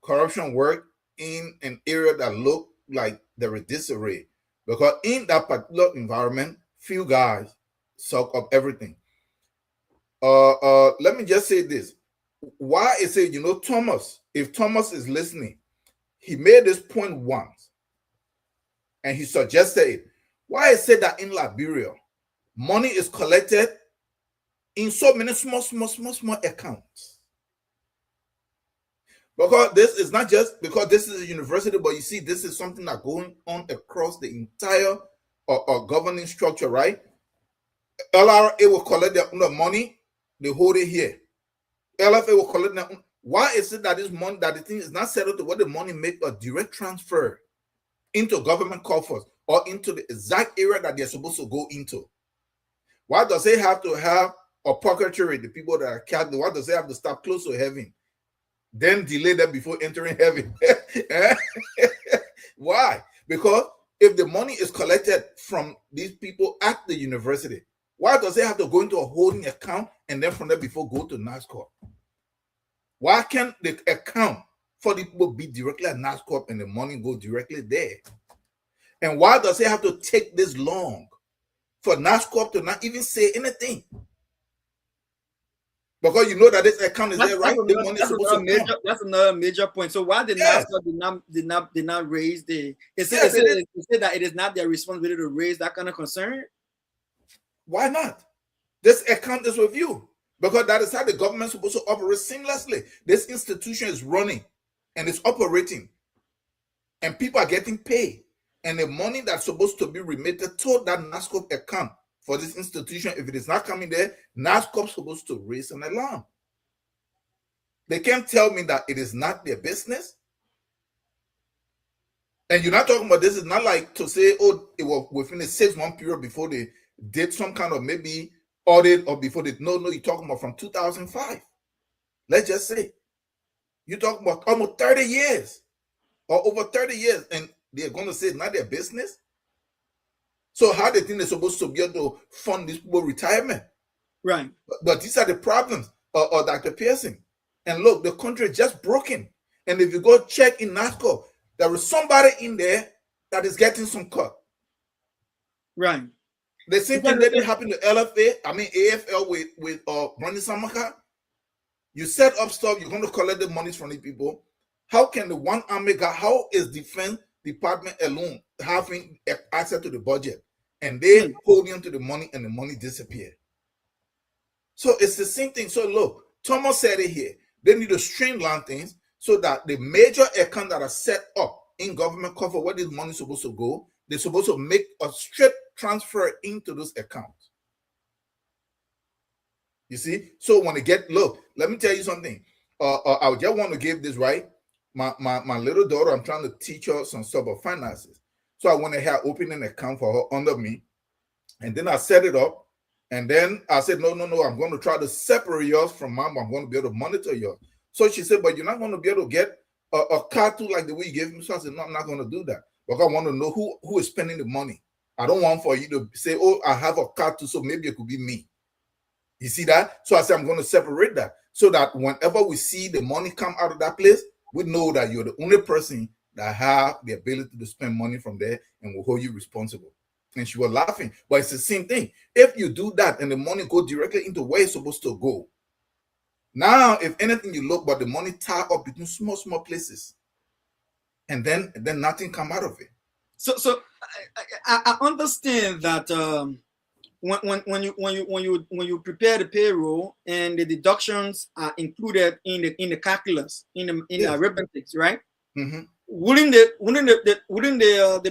Corruption worked in an area that looked like there was disarray. Because in that particular environment, few guys suck up everything. Let me just say this. Why is it, you know, Thomas, if Thomas is listening, he made this point once. And he suggested it. Why is it that in Liberia, money is collected in so many small accounts? Because this is not just because this is a university, but you see, this is something that's going on across the entire governing structure, right? LRA will collect the money, they hold it here. LFA will collect that. Why is it that this money, that the thing is not settled to what the money make a direct transfer into government coffers or into the exact area that they're supposed to go into? Why does it have to have a pocketry, the people that are Catholic? Why does it have to stop close to heaven, then delay them before entering heaven? Why? Because if the money is collected from these people at the university, why does it have to go into a holding account and then from there before go to NASCOR? Why can't the account for the people be directly at NASCOR and the money go directly there? And why does it have to take this long for NASCOR to not even say anything? Because you know that this account is there, right? The money is supposed to come. That's another major point. So why did NASCOR did not raise the? It said that it is not their responsibility to raise that kind of concern. Why not? This account is with you because that is how the government is supposed to operate seamlessly. This institution is running and it's operating, and people are getting paid. And the money that's supposed to be remitted to that NASCOP account for this institution, if it is not coming there, NASCOP is supposed to raise an alarm. They can't tell me that it is not their business. And you're not talking about, this is not like to say, oh, it was within a 6-month period before they did some kind of maybe audit, or before they, no, you're talking about from 2005. Let's just say. You're talking about almost 30 years or over 30 years, and they're going to say it's not their business. So how they think they're supposed to be able to fund these people retirement? Right. But these are the problems, Dr. Pearson. And look, the country is just broken. And if you go check in NASCO, there is somebody in there that is getting some cut. Right. The same thing that happened to AFL with Brandon Samaka. You set up stuff, you're going to collect the monies from the people. How can the one army guy, how is Defense Department alone having access to the budget? And they hold on to the money and the money disappear. So it's the same thing. So look, Thomas said it here. They need to streamline things so that the major accounts that are set up in government cover where this money is supposed to go, they're supposed to make a straight transfer into those accounts. You see? So when they get, look, let me tell you something. I just want to give this, right? My little daughter, I'm trying to teach her some stuff about finances. So I went ahead, opened an account for her under me. And then I set it up. And then I said, no, I'm going to try to separate yours from mine. I'm going to be able to monitor yours. So she said, but you're not going to be able to get a card too like the way you gave me. So I said, no, I'm not going to do that. Because I want to know who is spending the money. I don't want for you to say, oh, I have a card too, so maybe it could be me. You see that? So I said, I'm going to separate that so that whenever we see the money come out of that place, we know that you're the only person that have the ability to spend money from there and will hold you responsible. And she was laughing. But it's the same thing. If you do that and the money go directly into where it's supposed to go, now, if anything, you look, but the money tie up between small places, and then nothing come out of it. So I understand that when you prepare the payroll and the deductions are included in the calculus in the arithmetics, right? Mm-hmm. Wouldn't the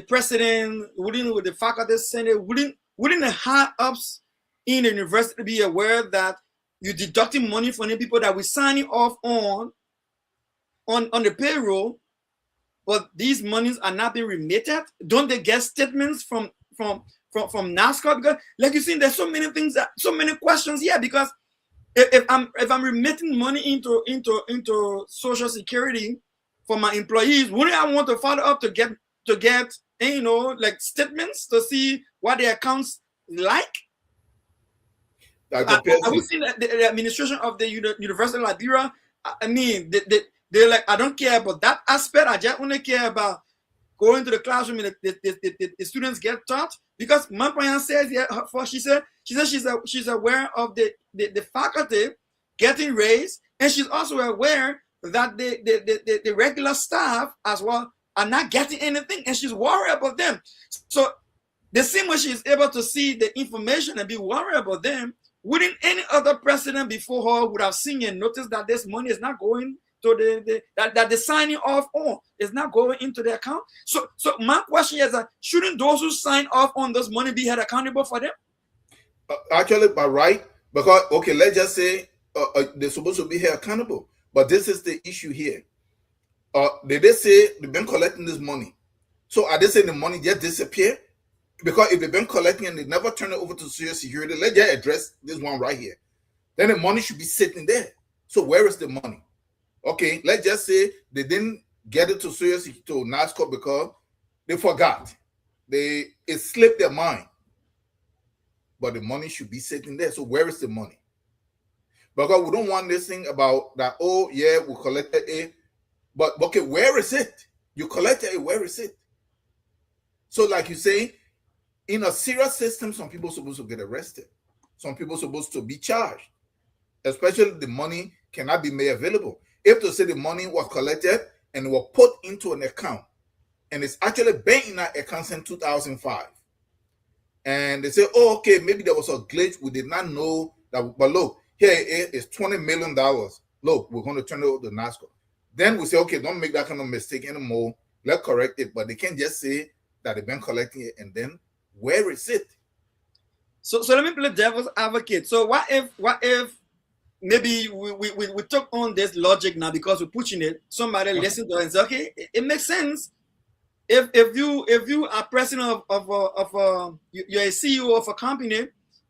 president, wouldn't the faculty senate, wouldn't the high ups in the university be aware that you're deducting money from the people that we're signing off on the payroll, but these monies are not being remitted? Don't they get statements from NASCO? Because like you see, there's so many things, so many questions here. Because if I'm remitting money into Social Security for my employees, wouldn't I want to follow up to get like statements to see what their accounts like? Are we seeing the administration of the University of Liberia? I mean, they're like, I don't care about that aspect. I just only care about going to the classroom and the students get taught. Because my parent says, she said she's aware of the faculty getting raised, and she's also aware that the regular staff as well are not getting anything, and she's worried about them. So the same way she's able to see the information and be worried about them, wouldn't any other president before her would have seen and noticed that this money is not going to that the signing off on is not going into the account? So my question is that shouldn't those who sign off on those money be held accountable for them? Actually, by right, because okay, let's just say they're supposed to be held accountable, but this is the issue here. They say they've been collecting this money, so are they saying the money just disappear? Because if they've been collecting and they never turn it over to Social Security, let's just address this one right here. Then the money should be sitting there. So where is the money? Okay, let's just say they didn't get it to Social Security, to NASCO, because they forgot. It slipped their mind. But the money should be sitting there. So where is the money? Because we don't want this thing about that, oh yeah, we collected it. But okay, where is it? You collected it, where is it? So like you say, in a serious system, some people are supposed to get arrested. Some people are supposed to be charged. Especially the money cannot be made available. If to say the money was collected and was put into an account, and it's actually been in that account since 2005, and they say, oh, okay, maybe there was a glitch. We did not know that, but look, here it is $20 million. Look, we're going to turn it over to NASCO. Then we say, okay, don't make that kind of mistake anymore. Let's correct it. But they can't just say that they've been collecting it, and then where is it? So let me play devil's advocate. So what if maybe we took on this logic now because we're pushing it. Somebody listen to it and say, okay, it makes sense. If you are president of you're a CEO of a company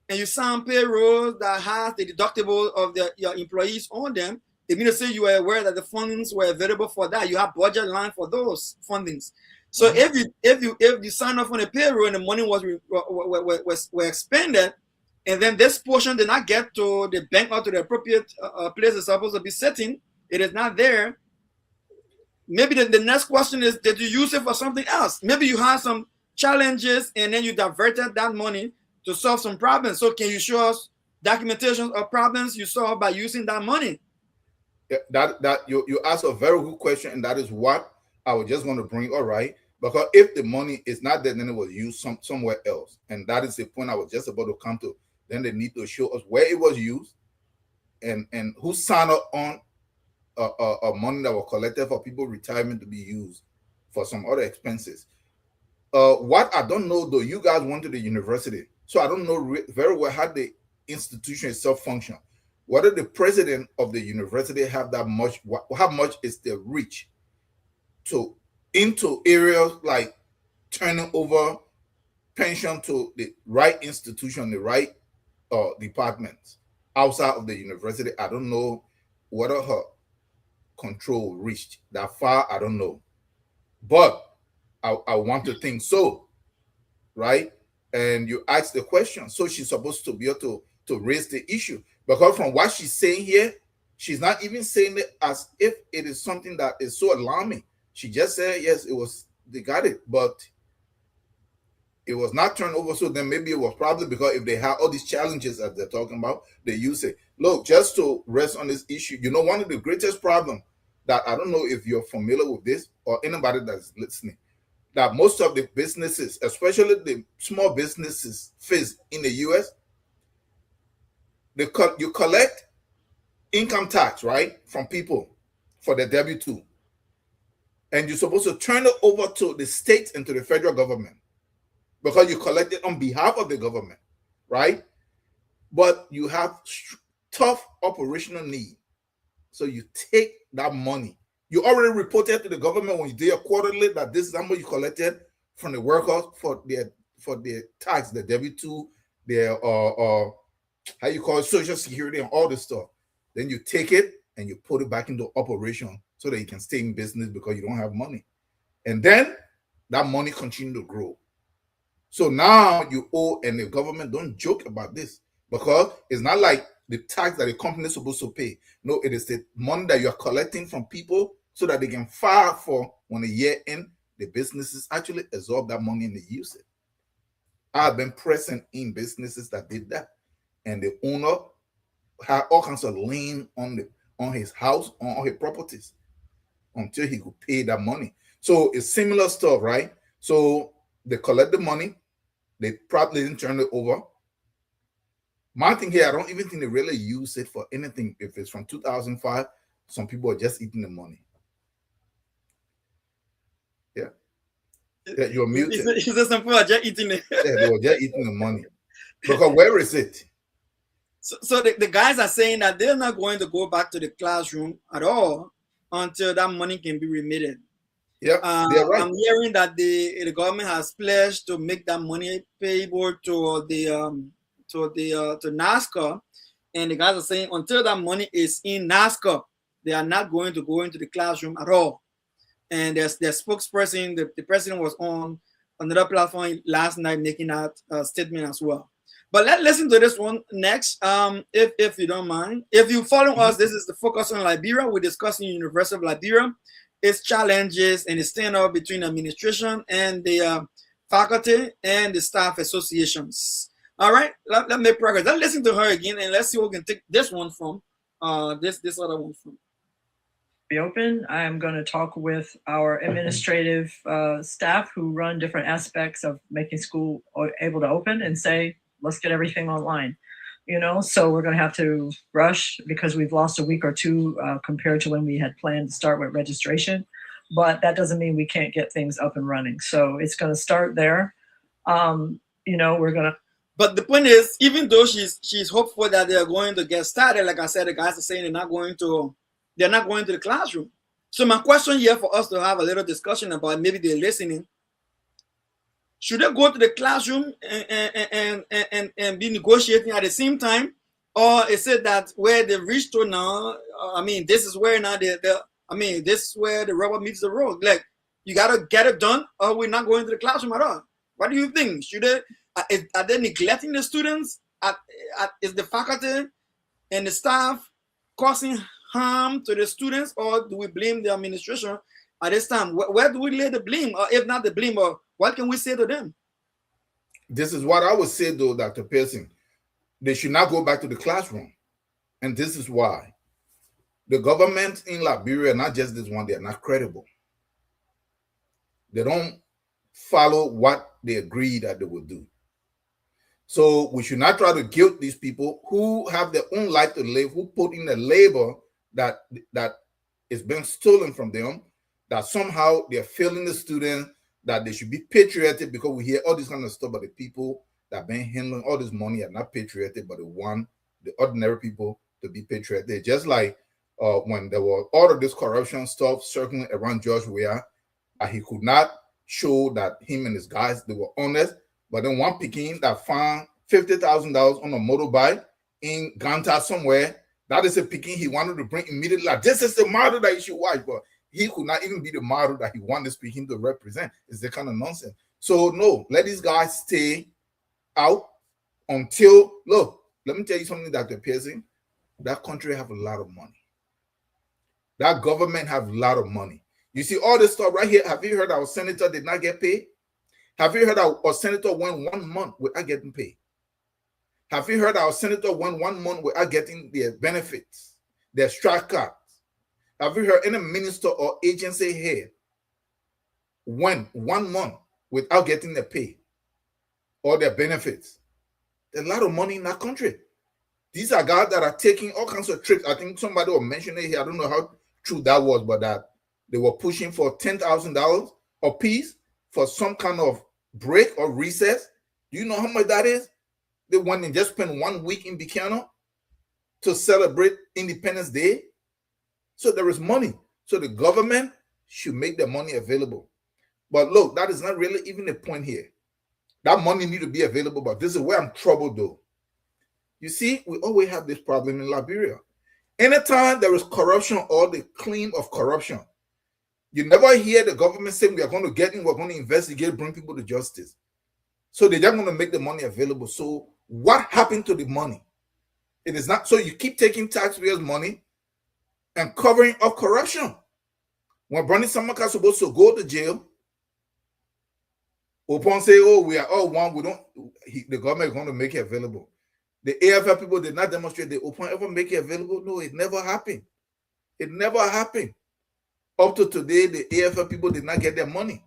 and you sign payroll that has the deductible of your employees on them, it means to say you are aware that the fundings were available for that. You have budget line for those fundings. So if you sign off on a payroll and the money was expended, and then this portion did not get to the bank or to the appropriate place it's supposed to be sitting, it is not there. Maybe the next question is, did you use it for something else? Maybe you had some challenges and then you diverted that money to solve some problems. So can you show us documentation of problems you solved by using that money? Yeah, that you asked a very good question, and that is what I was just going to bring. All right. Because if the money is not there, then it was used somewhere else. And that is the point I was just about to come to. Then they need to show us where it was used and who signed up on money that was collected for people retirement to be used for some other expenses. What I don't know, though, you guys went to the university. So I don't know very well how the institution itself function. Whether the president of the university have that much, how much is their reach into areas like turning over pension to the right institution, the right departments outside of the university. I don't know whether her control reached that far. I don't know, but I want to think so, right? And you ask the question, so she's supposed to be able to raise the issue, because from what she's saying here, she's not even saying it as if it is something that is so alarming. She just said, yes, it was, they got it, but it was not turned over. So then maybe it was probably because if they have all these challenges that they're talking about, they use it. Look, just to rest on this issue, you know, one of the greatest problems that I don't know if you're familiar with this or anybody that's listening, that most of the businesses, especially the small businesses, face in the US, you collect income tax, right, from people for their W-2. And you're supposed to turn it over to the states and to the federal government because you collect it on behalf of the government, right? But you have tough operational need. So you take that money. You already reported to the government when you did your quarterly that this is how much you collected from the workers for their tax, the W-2, their how you call it, Social Security and all this stuff. Then you take it and you put it back into operation so that you can stay in business because you don't have money. And then that money continue to grow. So now you owe, and the government don't joke about this because it's not like the tax that the company is supposed to pay. No, it is the money that you are collecting from people so that they can file for when the year end, the businesses actually absorb that money and they use it. I've been present in businesses that did that. And the owner had all kinds of lien on his house, on all his properties until he could pay that money. So it's similar stuff, right? So they collect the money. They probably didn't turn it over. My thing here, I don't even think they really use it for anything. If it's from 2005, some people are just eating the money. Yeah. Yeah, you're muted. Is there some people are just eating it? Yeah, they were just eating the money. Because where is it? So the guys are saying that they're not going to go back to the classroom at all until that money can be remitted. Yeah, they're right. I'm hearing that the government has pledged to make that money payable to NASCA, and the guys are saying until that money is in NASCA, they are not going to go into the classroom at all. And their spokesperson, the president, was on another platform last night making that statement as well. But let's listen to this one next, if you don't mind. If you follow us, this is the Focus on Liberia. We're discussing University of Liberia, its challenges and the standoff between administration and the faculty and the staff associations. All right, let's make progress. Let's listen to her again and let's see who can take this one from, this other one from. be open. I'm going to talk with our administrative staff who run different aspects of making school able to open and say, let's get everything online. So we're going to have to rush because we've lost a week or two compared to when we had planned to start with registration. But that doesn't mean we can't get things up and running. So it's going to start there. We're going to. But the point is, even though she's hopeful that they're going to get started, like I said, the guys are saying they're not going to the classroom. So my question here for us to have a little discussion about, maybe they're listening. Should they go to the classroom and be negotiating at the same time? Or is it that where they reached to now, this is where now this is where the rubber meets the road. Like, you got to get it done or we're not going to the classroom at all. What do you think? Should they, are they neglecting the students? Is the faculty and the staff causing harm to the students, or do we blame the administration at this time? Where do we lay the blame? Or if not the blame, or what can we say to them? This is what I would say, though, Dr. Pearson. They should not go back to the classroom. And this is why. The government in Liberia, not just this one, they are not credible. They don't follow what they agreed that they would do. So we should not try to guilt these people who have their own life to live, who put in the labor that is being stolen from them, that somehow they're failing the students, that they should be patriotic, because we hear all this kind of stuff about the people that have been handling all this money are not patriotic, but the ordinary people to be patriotic. Just like when there was all of this corruption stuff circling around George Weah, he could not show that him and his guys, they were honest. But then one Peking that found $50,000 on a motorbike in Ganta somewhere, that is a Peking he wanted to bring immediately. Like, this is the model that you should watch, but he could not even be the model that he wanted Peking to represent. It's the kind of nonsense. So no, let these guys stay out until, look, let me tell you something, Dr. Pearson. That country have a lot of money. That government have a lot of money. You see all this stuff right here. Have you heard our senator did not get paid? Have you heard our senator went 1 month without getting paid? Have you heard our senator went 1 month without getting their benefits, their strike cards? Have you heard any minister or agency here went 1 month without getting their pay or their benefits? There's a lot of money in that country. These are guys that are taking all kinds of tricks. I think somebody was mentioning it here. I don't know how true that was, but that they were pushing for $10,000 a piece for some kind of break or recess. Do you know how much that is? They went and just spent 1 week in Buchanan to celebrate Independence Day. So there is money. So the government should make the money available. But look, that is not really even the point here. That money need to be available, but this is where I'm troubled though. You see, we always have this problem in Liberia. Anytime there is corruption or the claim of corruption, you never hear the government saying we are going to get in, we're going to investigate, bring people to justice. So they're just going to make the money available. So what happened to the money? It is not, so you keep taking taxpayers' money and covering up corruption. When Bernie Samaka is supposed to go to jail, upon say, oh, we are all one, the government is going to make it available. The AFL people did not demonstrate the Upon ever make it available. No, it never happened. It never happened. Up to today, the AFL people did not get their money.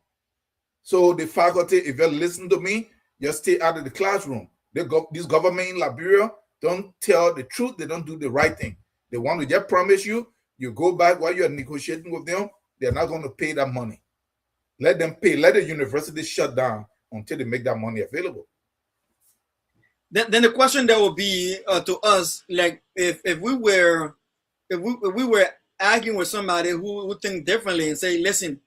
So the faculty, if you listen to me, just stay out of the classroom. This government in Liberia don't tell the truth. They don't do the right thing. They want to just promise you, you go back while you're negotiating with them, they're not going to pay that money. Let them pay. Let the university shut down until they make that money available. Then the question that will be to us, like if we were arguing with somebody who think differently and say, listen,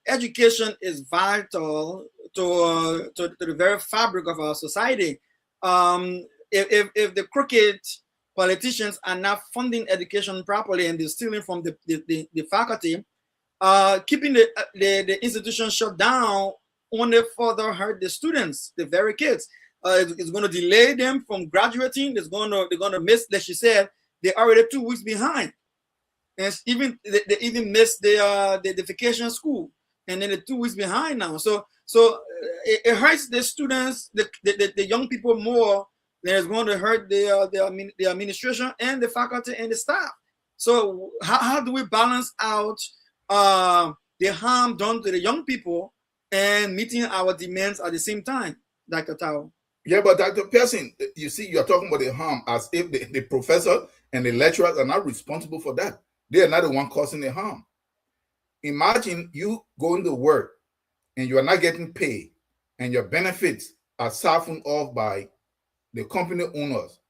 education is vital to the very fabric of our society. If the crooked politicians are not funding education properly and they're stealing from the faculty, keeping the institution shut down only further hurt the students, the very kids. It's going to delay them from graduating. They're going to miss, like she said, they're already 2 weeks behind. And they even missed the vacation school, and then they're 2 weeks behind now. So it hurts the students, the young people more than it's going to hurt the administration and the faculty and the staff. So how do we balance out the harm done to the young people and meeting our demands at the same time, Dr. Tao? Yeah, but Dr. Pearson, you see, you're talking about the harm as if the professor and the lecturers are not responsible for that. They are not the one causing the harm. Imagine you going to work and you are not getting paid and your benefits are siphoned off by the company owners,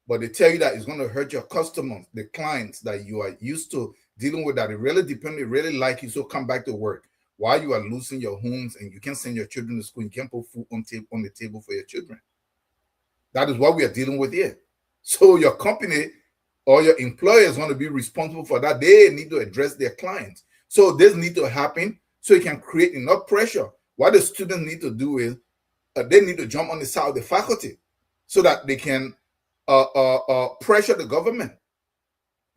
but they tell you that it's going to hurt your customers, the clients that you are used to dealing with, that it really depend, they really like you, so come back to work. While you are losing your homes and you can't send your children to school, you can't put food on the table for your children. That is what we are dealing with here. So your company or your employer is going to be responsible for that. They need to address their clients. So this needs to happen so it can create enough pressure. What the students need to do is they need to jump on the side of the faculty so that they can pressure the government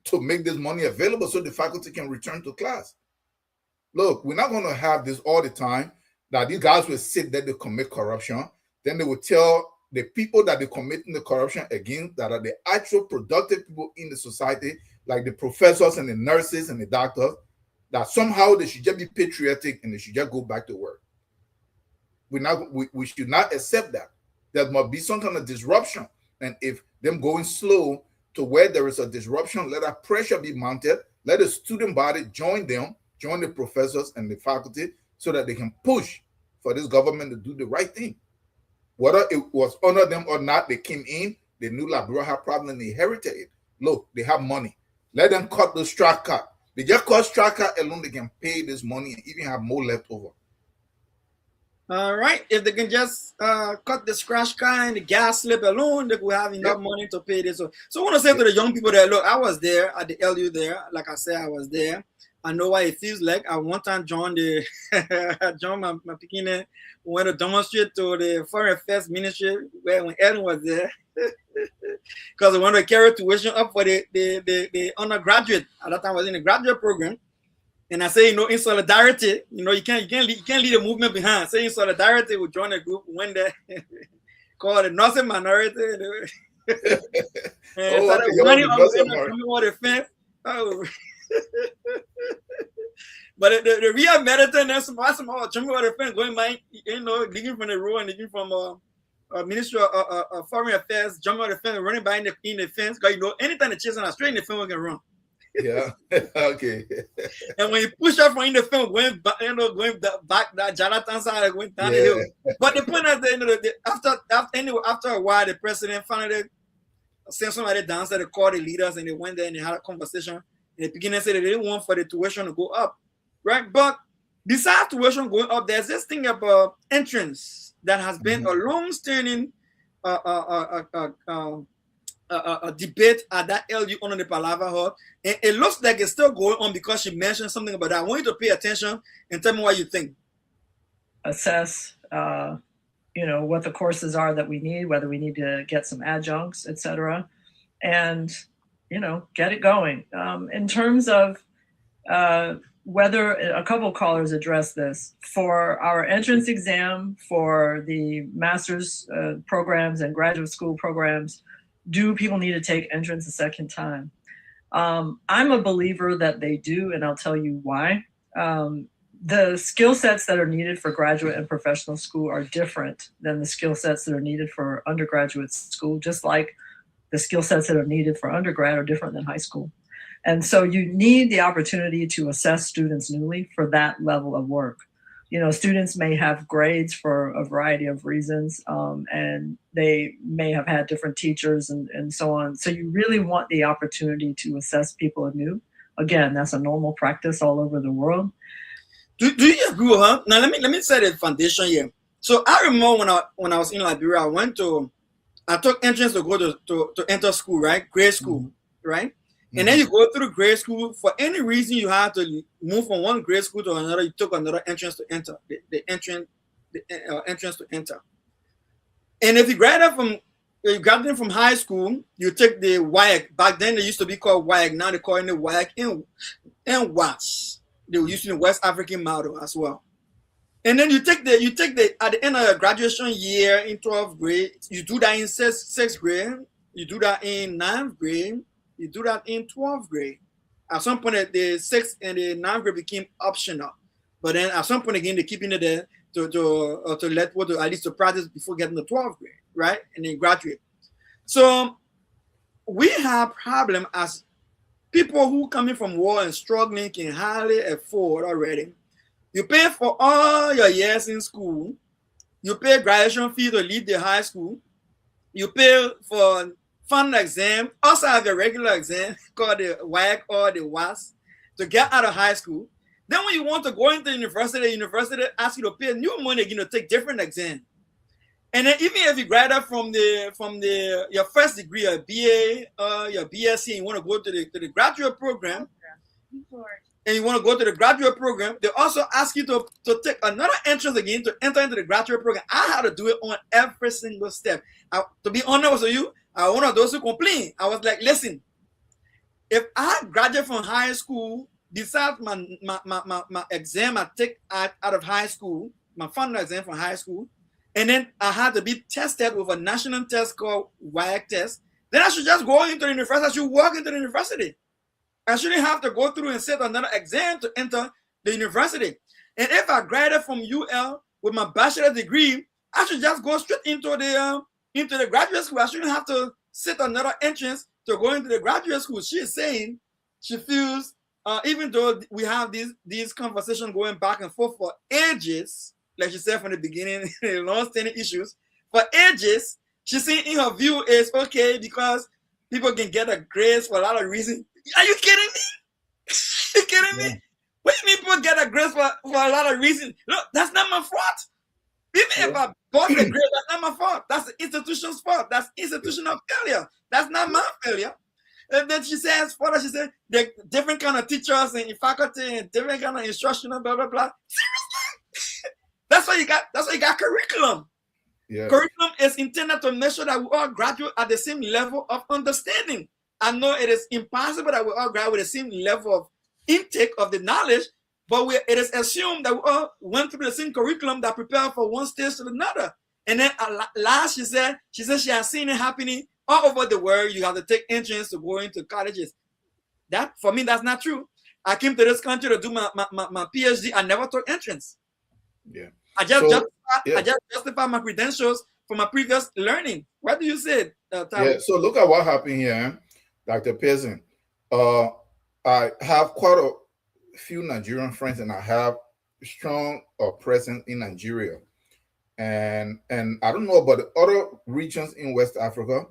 to make this money available so the faculty can return to class. Look, we're not going to have this all the time, that these guys will sit there, they commit corruption. Then they will tell the people that they're committing the corruption against, that are the actual productive people in the society, like the professors and the nurses and the doctors, that somehow they should just be patriotic and they should just go back to work. We should not accept that. There must be some kind of disruption. And if them going slow to where there is a disruption, let that pressure be mounted. Let the student body join them, join the professors and the faculty, so that they can push for this government to do the right thing. Whether it was under them or not, they came in, they knew Liberia had problems and they inherited it. Look, they have money. Let them cut the strike cut. They just cut strike cut alone, they can pay this money and even have more left over. All right. If they can just cut the scratch card and the gas slip alone, they will have enough money to pay this. So I want to say to the young people that, look, I was there at the LU there. Like I said, I was there. I know what it feels like. I one time joined my beginning, went to demonstrate to the Foreign Affairs Ministry when Ellen was there. Because I wanted to carry tuition up for the undergraduate. At that time I was in the graduate program. And I say, in solidarity, you can't leave a movement behind. Say in solidarity, we joined a group, went there, called the Northern Minority. And started running on the fence. Oh. But the real meditation, that's some jumping over the fence, going by, leaving from the road and leaving from Ministry of Foreign Affairs, jumping over the fence, running by in the fence. Because anytime the chase on a straight in the fence, we can run. Yeah. Okay. And when you push up from in the film, going back that Jonathan side, going down the hill. But the point is that after a while, the president finally sent somebody down, so they called the leaders and they went there and they had a conversation. In the beginning, said they didn't want for the tuition to go up, right? But besides tuition going up, there's this thing about entrance that has been a long-standing a debate at that LU under the Palava Hall, and it looks like it's still going on because she mentioned something about that. I want you to pay attention and tell me what you think. Assess, what the courses are that we need, whether we need to get some adjuncts, etc., and get it going. In terms of whether a couple callers addressed this for our entrance exam for the master's programs and graduate school programs. Do people need to take entrance a second time? I'm a believer that they do, and I'll tell you why. The skill sets that are needed for graduate and professional school are different than the skill sets that are needed for undergraduate school, just like the skill sets that are needed for undergrad are different than high school. And so you need the opportunity to assess students newly for that level of work. Students may have grades for a variety of reasons, and they may have had different teachers and so on. So you really want the opportunity to assess people anew. Again, that's a normal practice all over the world. Do you agree with her? Now let me set a foundation here. So I remember when I was in Liberia, I took entrance to go to enter school, right? Grade school, right? And then you go through grade school. For any reason, you have to move from one grade school to another. You took another entrance to enter, the entrance to enter. And if you graduate from high school, you take the WAEC. Back then, they used to be called WAEC. Now they call it the WAEC and WAS. They were using the West African model as well. And then you take the at the end of your graduation year in 12th grade. You do that in sixth grade. You do that in 9th grade. You do that in 12th grade. at some point the 6th and the 9th grade became optional. But then at some point again, they keeping it there to let what at least to practice before getting the 12th grade, right? And then graduate. So we have problem as people who coming from war and struggling can hardly afford already. You pay for all your years in school. You pay graduation fee to leave the high school. You pay for final exam. Also have a regular exam called the WAC or the WAS to get out of high school. Then when you want to go into university asks you to pay new money again to take different exam. And then even if you graduate from your first degree, your BA, your BSc, and you want to go to the graduate program, and you want to go to the graduate program, they also ask you to take another entrance again to enter into the graduate program. I had to do it on every single step. To be honest with you, I was one of those who complain. I was like, listen, if I graduate from high school, besides my exam I take out of high school, my final exam from high school, and then I had to be tested with a national test called WAC test, then I should just go into the university. I should walk into the university. I shouldn't have to go through and sit another exam to enter the university. And if I graduate from UL with my bachelor degree, I should just go straight into the graduate school. I shouldn't have to sit another entrance to go into the graduate school. She is saying she feels, even though we have these conversations going back and forth for ages, like she said from the beginning, long-standing issues, for ages, she's saying in her view is okay because people can get a grace for a lot of reasons. Are you kidding me? You kidding me? What do you mean people get a grace for a lot of reasons? Look, that's not my fault. Even if I bought the grade, that's not my fault. That's the institution's fault. That's institutional failure. That's not my failure. And then she says, further, she said, the different kind of teachers and faculty and different kind of instruction, blah, blah, blah. Seriously? That's why you got curriculum. Yeah. Curriculum is intended to make sure that we all graduate at the same level of understanding. I know it is impossible that we all graduate with the same level of intake of the knowledge, but it is assumed that we all went through the same curriculum that prepared for one stage to another. And then last, she said she has seen it happening all over the world. You have to take entrance to go into colleges. That, for me, that's not true. I came to this country to do my PhD. I never took entrance. Yeah. I just justify my credentials for my previous learning. What do you say, Tyler? Yeah, so look at what happened here, Dr. Pearson. I have quite a few Nigerian friends, and I have strong presence in Nigeria. And I don't know about the other regions in West Africa,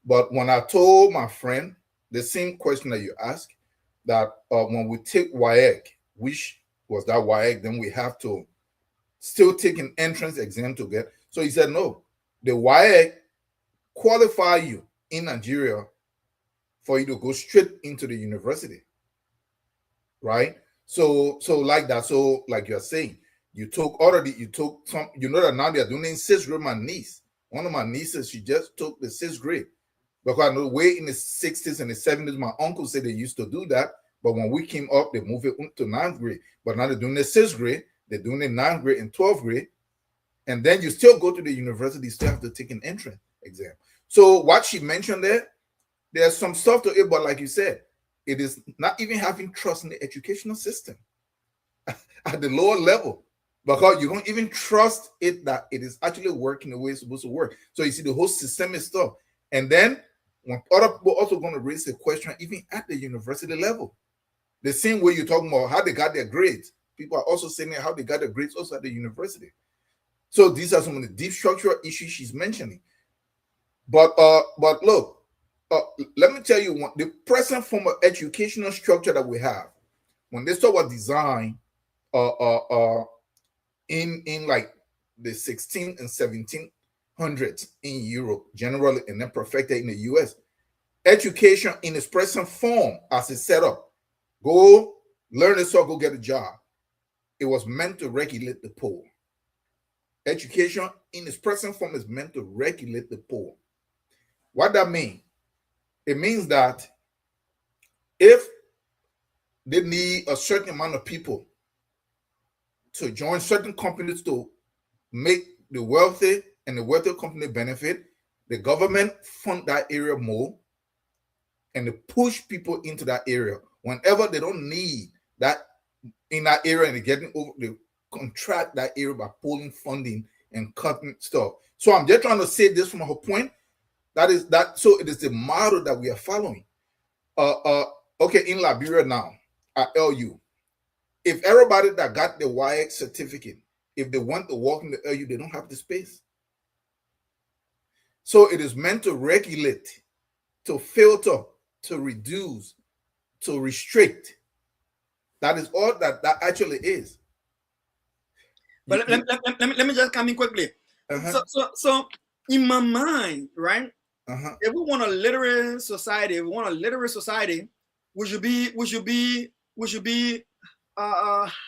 but when I told my friend the same question that you asked, that when we take WAEC, which was that WAEC, then we have to still take an entrance exam to get. So he said, no, the WAEC qualify you in Nigeria for you to go straight into the university, right? So like that. So like you're saying, you took some, you know that now they're doing in 6th grade. My niece, one of my nieces, she just took the 6th grade. Because I know way in the 60s and the 70s, my uncle said they used to do that. But when we came up, they moved it to 9th grade. But now they're doing the 6th grade. They're doing the 9th grade and 12th grade. And then you still go to the university, you still have to take an entrance exam. So what she mentioned there, there's some stuff to it, but like you said, it is not even having trust in the educational system at the lower level, because you don't even trust it that it is actually working the way it's supposed to work. So you see the whole systemic stuff. And then when other people also going to raise the question, even at the university level, the same way you're talking about how they got their grades, people are also saying how they got their grades also at the university. So these are some of the deep structural issues she's mentioning. But look, let me tell you one, the present form of educational structure that we have, when they talk about design in like the 16th and 1700s in Europe generally, and then perfected in the US, education in its present form as it's set up, go learn this or go get a job, it was meant to regulate the poor. Education in its present form is meant to regulate the poor. What that means? It means that if they need a certain amount of people to join certain companies to make the wealthy and the wealthy company benefit, the government fund that area more and they push people into that area Whenever they don't need that in that area and they're getting over, they contract that area by pulling funding and cutting stuff. So I'm just trying to say this from her point. That is that. So it is the model that we are following. Okay, in Liberia now at LU, if everybody that got the WIAC certificate, if they want to walk in the LU, they don't have the space. So it is meant to regulate, to filter, to reduce, to restrict. That is all that actually is. But let me just come in quickly. So in my mind, right? If we want a literate society, we should be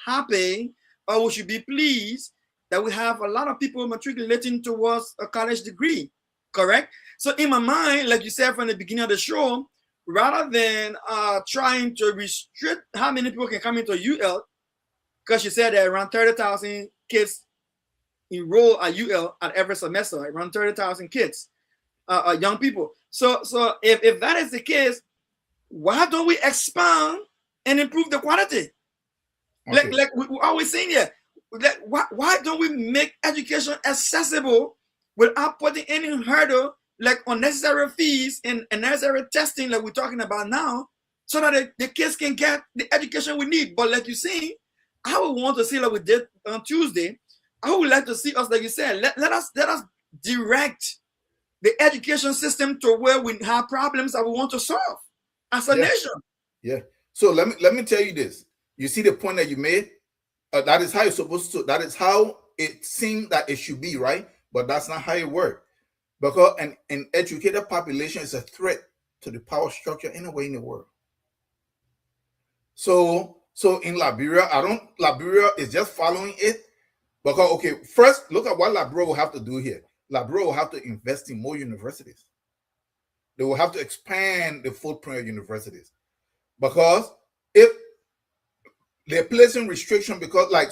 happy, or we should be pleased that we have a lot of people matriculating towards a college degree, correct? So in my mind, like you said from the beginning of the show, rather than trying to restrict how many people can come into UL, because you said that around 30,000 kids enroll at UL at every semester, around 30,000 kids, young people. So if that is the case, why don't we expand and improve the quality? Okay. Like we always saying here, why don't we make education accessible without putting any hurdle, like unnecessary fees and unnecessary testing like we're talking about now, so that the kids can get the education we need? But like you see, I would want to see, like we did on Tuesday, I would like to see us, like you said, let us direct the education system to where we have problems that we want to solve as a nation. Yeah. So let me tell you this. You see the point that you made? That is how it's supposed to. That is how it seemed that it should be, right? But that's not how it works. Because an educated population is a threat to the power structure anywhere in the world. So in Liberia, Liberia is just following it. Because, okay, first, look at what Liberia will have to do here. Liberia will have to invest in more universities. They will have to expand the footprint of universities. Because if they're placing restriction, because like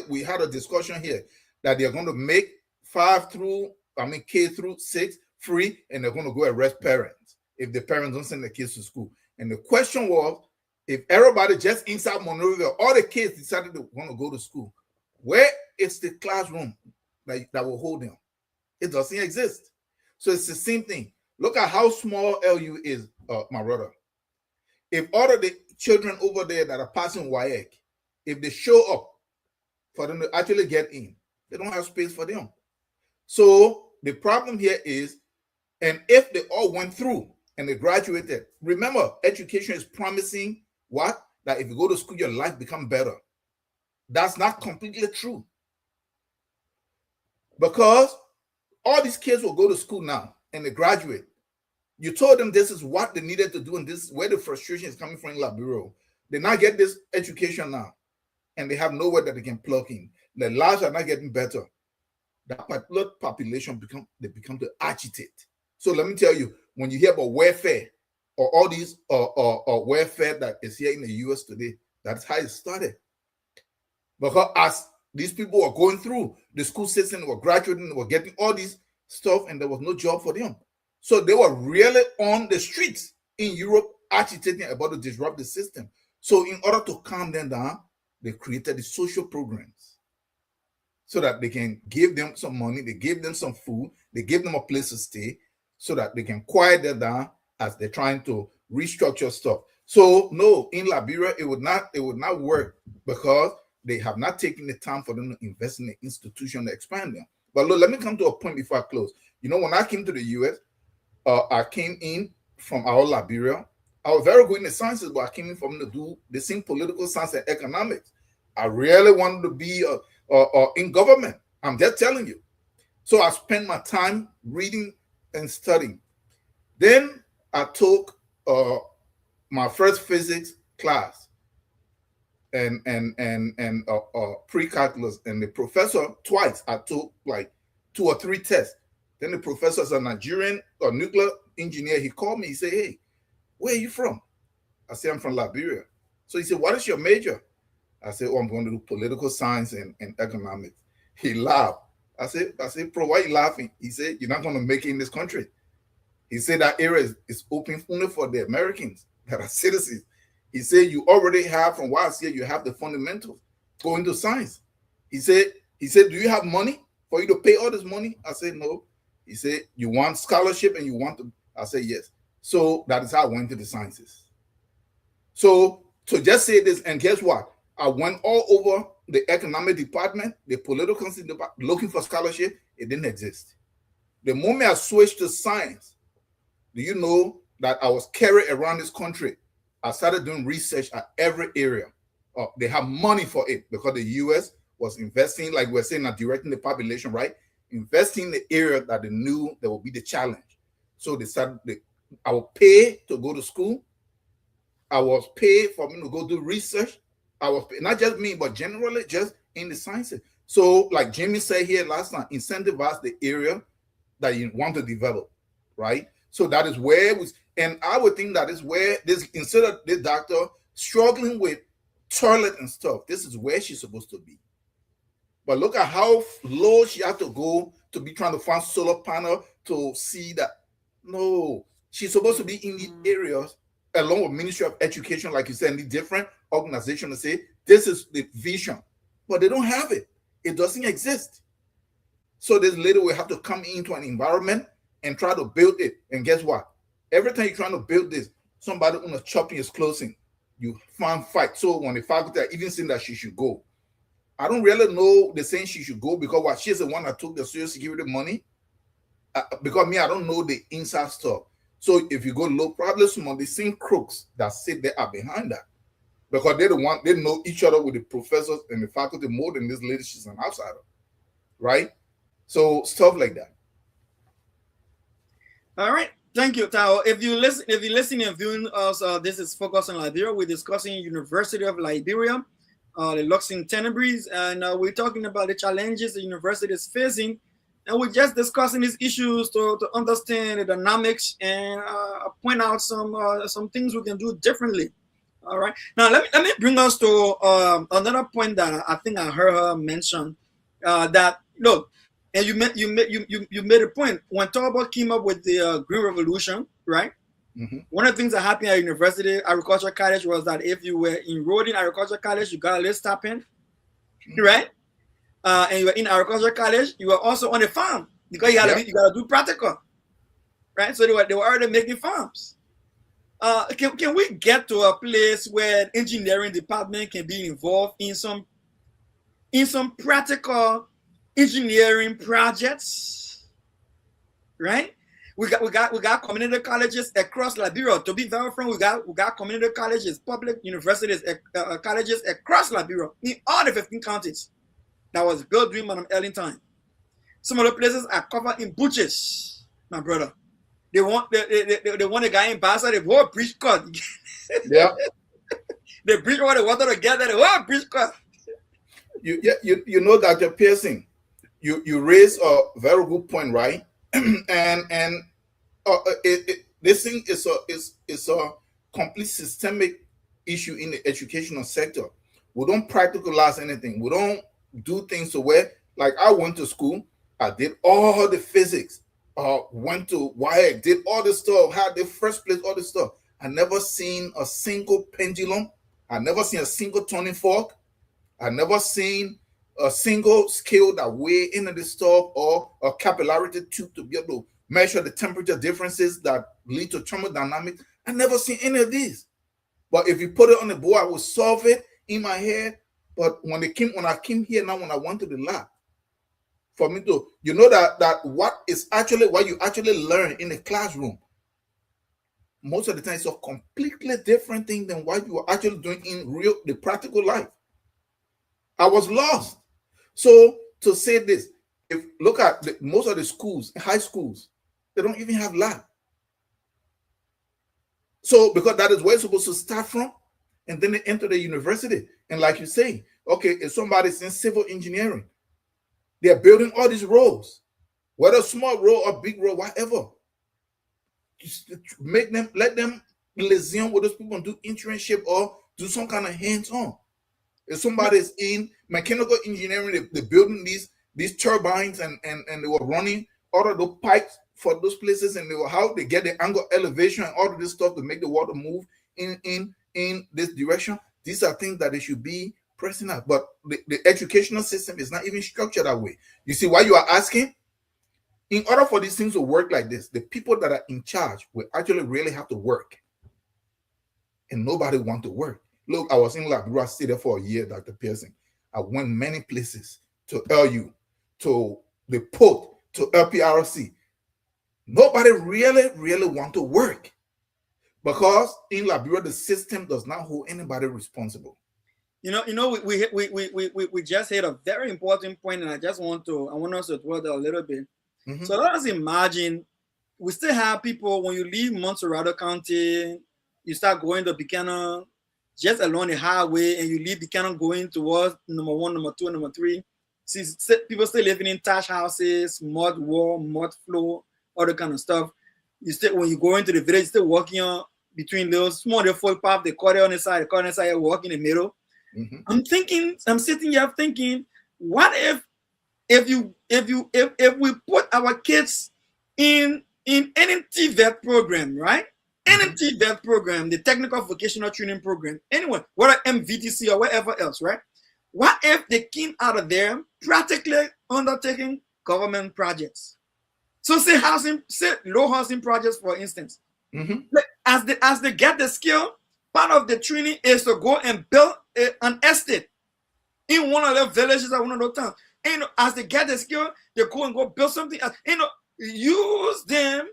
we had a discussion here that they're going to make K through 6 free, and they're going to go arrest parents if the parents don't send their kids to school. And the question was, if everybody just inside Monrovia, all the kids decided to want to go to school, where is the classroom that will hold them? It doesn't exist. So it's the same thing. Look at how small LU is, my brother. If all of the children over there that are passing WIAC, if they show up for them to actually get in, they don't have space for them. So the problem here is, and if they all went through and they graduated, remember, education is promising what? That if you go to school, your life becomes better. That's not completely true. Because all these kids will go to school now and they graduate. You told them this is what they needed to do, and this is where the frustration is coming from in Liberia. They now get this education now, and they have nowhere that they can plug in. Their lives are not getting better. That particular population become to agitate. So let me tell you, when you hear about welfare or all these welfare that is here in the US today, that's how it started. Because as these people were going through the school system, were graduating, were getting all these stuff, and there was no job for them. So they were really on the streets in Europe agitating about to disrupt the system. So in order to calm them down, they created the social programs so that they can give them some money, they give them some food, they give them a place to stay so that they can quiet them down as they're trying to restructure stuff. So no, in Liberia, it would not work because they have not taken the time for them to invest in the institution to expand them. But look, let me come to a point before I close. You know, when I came to the US, I came in from our Liberia. I was very good in the sciences, but I came in from to do the same political science and economics. I really wanted to be in government. I'm just telling you. So I spent my time reading and studying. Then I took my first physics class and pre-calculus, and the professor twice I took like 2 or 3 tests. Then the professor is a Nigerian nuclear engineer. He called me. He said, "Hey, where are you from?" I said, "I'm from Liberia." So he said, "What is your major?" I said, "Oh, I'm going to do political science and economics." He laughed. I said, "Bro, why are you laughing?" He said, "You're not going to make it in this country." He said that area is open only for the Americans that are citizens. He said, you already have, from what I see, you have the fundamentals. Go into science. He said, do you have money for you to pay all this money? I said, no. He said, you want scholarship and you want to, I said, yes. So that is how I went to the sciences. So to just say this, and guess what? I went all over the economic department, the political department, looking for scholarship. It didn't exist. The moment I switched to science, do you know that I was carried around this country? I started doing research at every area. They have money for it because the U.S. was investing, like we're saying, not directing the population, right? Investing in the area that they knew there would be the challenge. So they started, I would pay to go to school. I was paid for me to go do research. I was paid, not just me, but generally just in the sciences. So like Jimmy said here last time, incentivize the area that you want to develop, right? So that is where it was, and I would think that is where this, instead of this doctor struggling with toilet and stuff, this is where she's supposed to be. But look at how low she had to go to be trying to find solar panel to see that. No, she's supposed to be in these areas along with Ministry of Education, like you said, in the different organizations to say, this is the vision. But they don't have it. It doesn't exist. So this lady will have to come into an environment and try to build it. And guess what? Every time you're trying to build this, somebody on the chopping is closing. You find fight. So when the faculty are even saying that she should go, I don't really know they're saying she should go because what, she's the one that took the Social Security money. Because me, I don't know the inside stuff. So if you go look, probably some of the same crooks that sit there are behind that. Because they're the one, they know each other with the professors and the faculty more than this lady. She's an outsider. Right? So stuff like that. All right. Thank you, Tao. If you listen and viewing us, this is Focus on Liberia. We're discussing University of Liberia, the Lux in Tenebris, and we're talking about the challenges the university is facing. And we're just discussing these issues to understand the dynamics and point out some things we can do differently. All right. Now let me bring us to another point that I think I heard her mention. That look, and you made a point when Topical came up with the Green Revolution, right? Mm-hmm. One of the things that happened at University Agriculture College was that if you were enrolled in Agriculture College, you got a list stipend, right? And you were in Agriculture College, you were also on a farm because you got to do practical, right? So they were already making farms. Can we get to a place where engineering department can be involved in some practical engineering projects, right? We got community colleges across Liberia. To be very frank, we got community colleges, public universities, colleges across Liberia in all the 15 counties. That was built during Madam Ellen time. Some of the places are covered in bushes, my brother. They want a guy in Bassa, the whole bridge cut. Yeah. The bridge all the water together, the whole bridge cut. You know, Dr. Pearson, you raise a very good point, right? and this thing is a complete systemic issue in the educational sector. We don't practicalize anything. We don't do things to where, like, I went to school, I did all the physics, went to WIAC, did all this stuff, had the first place, all this stuff. I never seen a single pendulum. I never seen a single turning fork. I never seen a single scale that weigh into this stuff or a capillarity tube to be able to measure the temperature differences that lead to thermodynamics. I never seen any of these. But if you put it on the board, I will solve it in my head. But when I came here now, when I went to the lab, for me to, you know, that what you actually learn in the classroom, most of the time it's a completely different thing than what you are actually doing in the practical life. I was lost. So to say this, if look at most of the schools, high schools, they don't even have lab. So because that is where it's supposed to start from, and then they enter the university. And like you say, okay, if somebody's in civil engineering, they're building all these roads, whether small road or big road, whatever. Just let them liaison with those people and do internship or do some kind of hands-on. If somebody's in mechanical engineering, they're building these turbines and they were running all of those pipes for those places, and they were how they get the angle elevation and all of this stuff to make the water move in in this direction. These are things that they should be pressing at. But the educational system is not even structured that way. You see why you are asking? In order for these things to work like this, the people that are in charge will actually really have to work. And nobody wants to work. Look, I was in Liberia, I stayed there for a year, Dr. Pearson. I went many places, to LU, to the port, to LPRC. Nobody really want to work because in Liberia, the system does not hold anybody responsible. We just hit a very important point, and I want us to dwell there a little bit. So let us imagine we still have people when you leave Montserrat County, you start going to Buchanan, just along the highway, and you leave Buchanan going towards number 1, number 2, number 3. See, people still living in thatch houses, mud wall, mud floor, all that kind of stuff. You still, when you go into the village, still walking on between those small footpath, the corner on the side, you walk in the middle. I'm sitting here thinking, what if we put our kids in NMT vet program, right? NMT vet program, the technical vocational training program, anyway, whether MVTC or whatever else, right? What if they came out of there practically undertaking government projects? So say low housing projects, for instance. As they get the skill, part of the training is to go and build an estate in one of the villages or one of those towns. And as they get the skill, they go and go build something else. Use them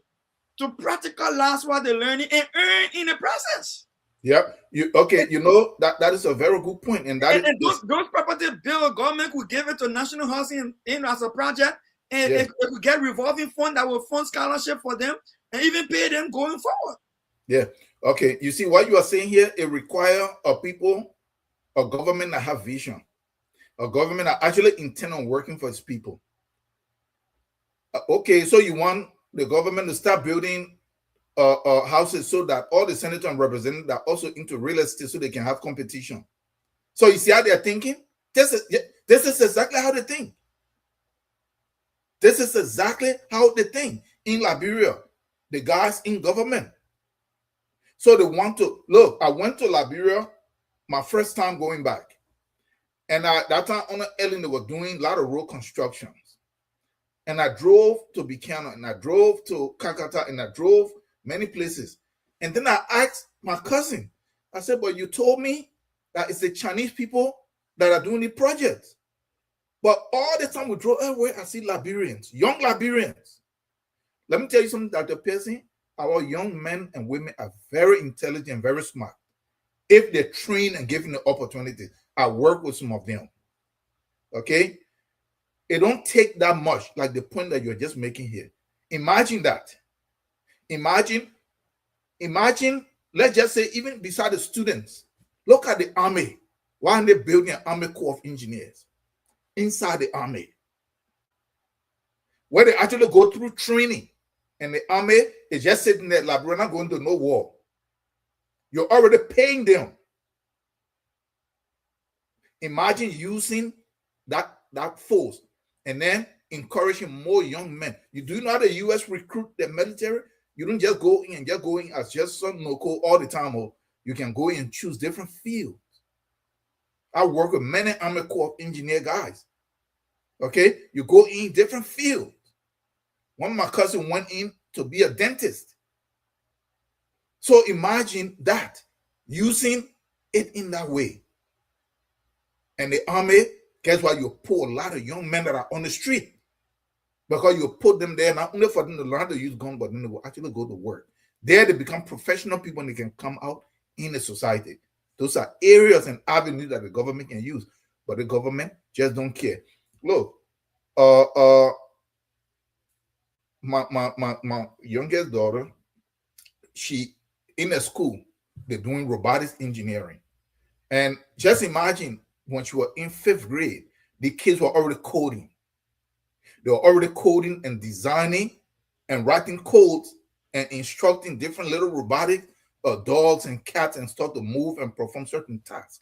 to practicalize what they're learning and earn in the process. Yep. That is a very good point. And those property bill, government could give it to national housing as a project, and it could get revolving fund that will fund scholarship for them and even pay them going forward. Yeah. Okay. You see what you are saying here? It requires a government that have vision, a government that actually intend on working for its people. Okay, so you want the government to start building houses so that all the senators and representatives are also into real estate so they can have competition. So you see how they're thinking? This is exactly how they think. This is exactly how they think in Liberia, the guys in government. So they want to, look, I went to Liberia my first time going back. And at that time, on Ellen, they were doing a lot of road constructions. And I drove to Buchanan, and I drove to Kakata, and I drove many places. And then I asked my cousin, I said, but you told me that it's the Chinese people that are doing the projects. But all the time we drove everywhere, I see Liberians, young Liberians. Let me tell you something, Dr. Pearson, our young men and women are very intelligent, very smart. If they're trained and given the opportunity, I work with some of them. Okay? It don't take that much, like the point that you're just making here. Imagine that. Imagine, let's just say, even beside the students, look at the army. Why aren't they building an Army Corps of Engineers inside the army? Where they actually go through training. And the army is just sitting there like, we're not going to no war. You're already paying them. Imagine using that force and then encouraging more young men. You do know how the U.S. recruit the military? You don't just go in and just go in as just some local all the time. Or you can go in and choose different fields. I work with many Army Corps of Engineer guys. Okay? You go in different fields. One of my cousins went in to be a dentist. So imagine that, using it in that way. And the army, guess what? You pull a lot of young men that are on the street because you put them there not only for them to learn how to use guns, but then they will actually go to work. There they become professional people and they can come out in the society. Those are areas and avenues that the government can use, but the government just don't care. Look, my youngest daughter, she in a school, they're doing robotics engineering. And just imagine when she was in 5th grade, the kids were already coding. They were already coding and designing and writing codes and instructing different little robotic dogs and cats and stuff to move and perform certain tasks.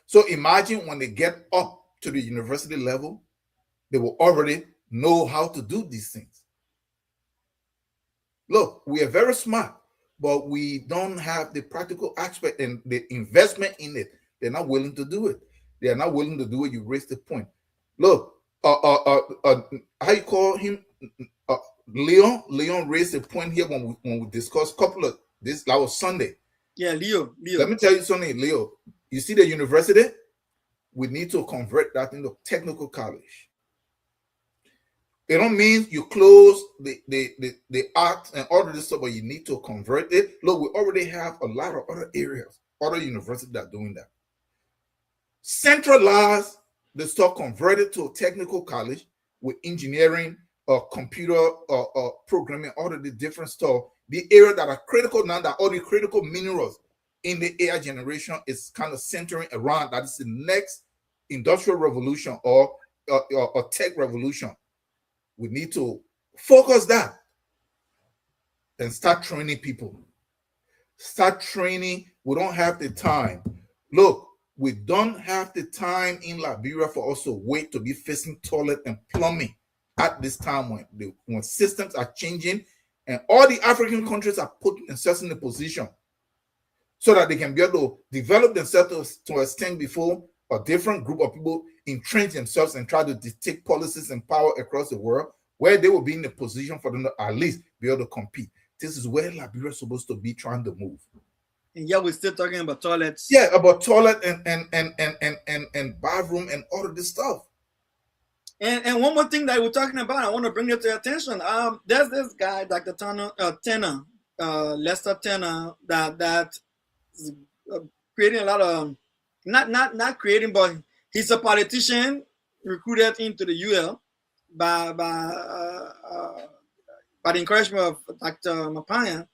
So imagine when they get up to the university level, they will already know how to do these things. Look, we are very smart. but we don't have the practical aspect and the investment in it. They're not willing to do it. They are not willing to do it. You raised the point. Look, how you call him? Leon. Leon raised a point here when we discussed a couple of this. That was Sunday. Yeah, Leo. Let me tell you something, Leo. You see the university? We need to convert that into technical college. It don't mean you close the arts and all of this stuff, but you need to convert it. Look, we already have a lot of other areas, other universities that are doing that. Centralize the stuff, convert it to a technical college with engineering, computer, programming, all of the different stuff. The area that are critical now, that all the critical minerals in the AI generation is kind of centering around. That is the next industrial revolution or tech revolution. We need to focus that and start training people. Start training. We don't have the time. Look, we don't have the time in Liberia for us to wait to be fixing toilet and plumbing at this time when systems are changing and all the African countries are put themselves in a position so that they can be able to develop themselves to extend before a different group of people entrench themselves and try to dictate policies and power across the world, where they will be in a position for them to at least be able to compete. This is where Liberia is supposed to be trying to move. And yeah, we're still talking about toilets. Yeah, about toilet and bathroom and all of this stuff. And one more thing that we're talking about, I want to bring it to your attention. There's this guy, Dr. Tanner, Lester Tanner, that is creating a lot of not creating, but he's a politician recruited into the UL by the encouragement of Dr. Mapaya.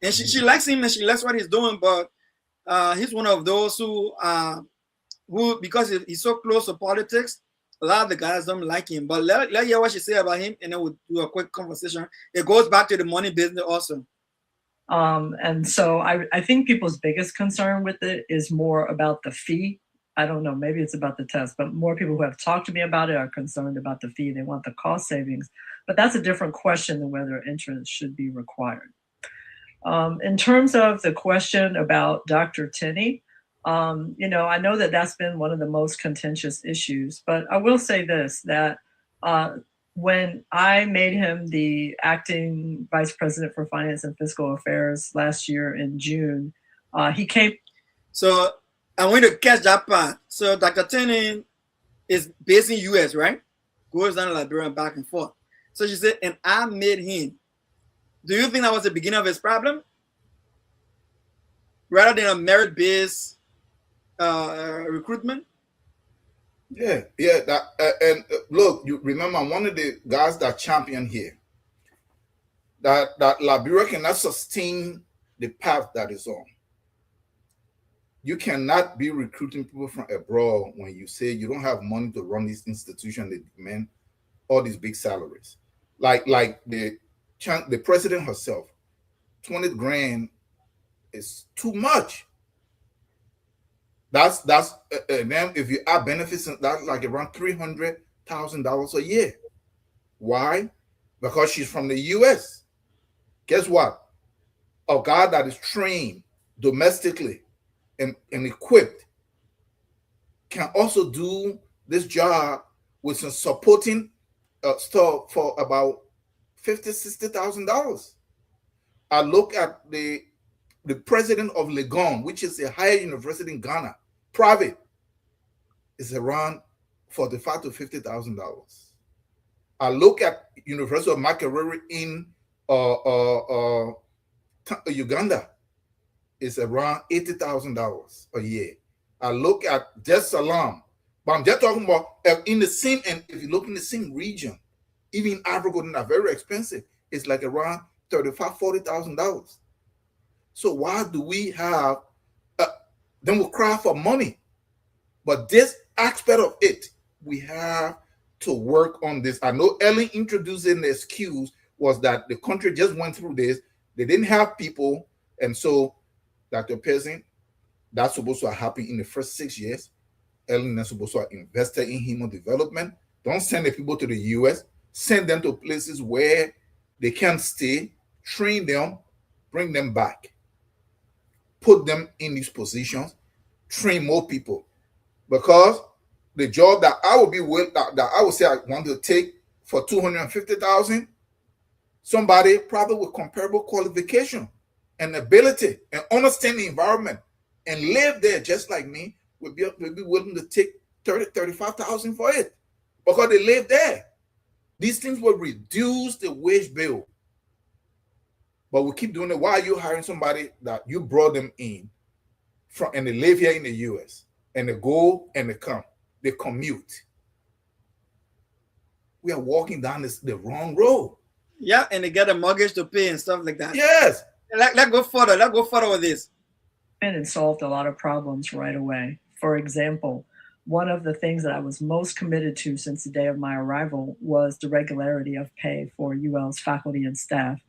And she likes him and she likes what he's doing, but he's one of those who because he's so close to politics, a lot of the guys don't like him. But let's hear what she say about him, and then we'll do a quick conversation. It goes back to the money business also. And so I think people's biggest concern with it is more about the fee. I don't know, maybe it's about the test, but more people who have talked to me about it are concerned about the fee. They want the cost savings, but that's a different question than whether insurance should be required. In terms of the question about Dr. Tenney, I know that that's been one of the most contentious issues, but I will say this, that when I made him the acting vice president for finance and fiscal affairs last year in June, he came. So I'm going to catch that part. So Dr. Tenney is based in US, right? Goes down to Liberia and back and forth. So she said, and I made him. Do you think that was the beginning of his problem? Rather than a merit-based recruitment? Yeah. And look, you remember one of the guys that championed here that Liberia cannot sustain the path that is on. You cannot be recruiting people from abroad when you say you don't have money to run this institution. They demand all these big salaries, like the president herself. 20 grand is too much. That's and then if you add benefits, that's like around $300,000 a year. Why? Because she's from the US. Guess what? A guy that is trained domestically and equipped can also do this job with some supporting stuff for about $50,000-$60,000. I look at the president of Legon, which is a higher university in Ghana, private, is around $45,000 to $50,000. I look at University of Makerere in Uganda, is around $80,000 a year. I look at just Salam, but I'm just talking about in the same, and if you look in the same region, even Africa, they're not very expensive. It's like around $35,000, $40,000. So why do we have, then we'll cry for money. But this aspect of it, we have to work on this. I know Ellen introducing the excuse was that the country just went through this. They didn't have people. And so Dr. Pearson, that's supposed to happen in the first 6 years. Ellen is supposed to invest in human development. Don't send the people to the US. Send them to places where they can stay, train them, bring them back, put them in these positions, train more people. Because the job that I would be willing, that I would say I want to take for 250,000, somebody probably with comparable qualification and ability and understand the environment and live there just like me would be willing to take 35,000 for it because they live there. These things will reduce the wage bill. But we keep doing it. Why are you hiring somebody that you brought them in from and they live here in the US and they go and they come, they commute? We are walking down the wrong road. Yeah, and they get a mortgage to pay and stuff like that. Yes. Let's go further. Let's go further with this. And it solved a lot of problems right away. For example, one of the things that I was most committed to since the day of my arrival was the regularity of pay for UL's faculty and staff.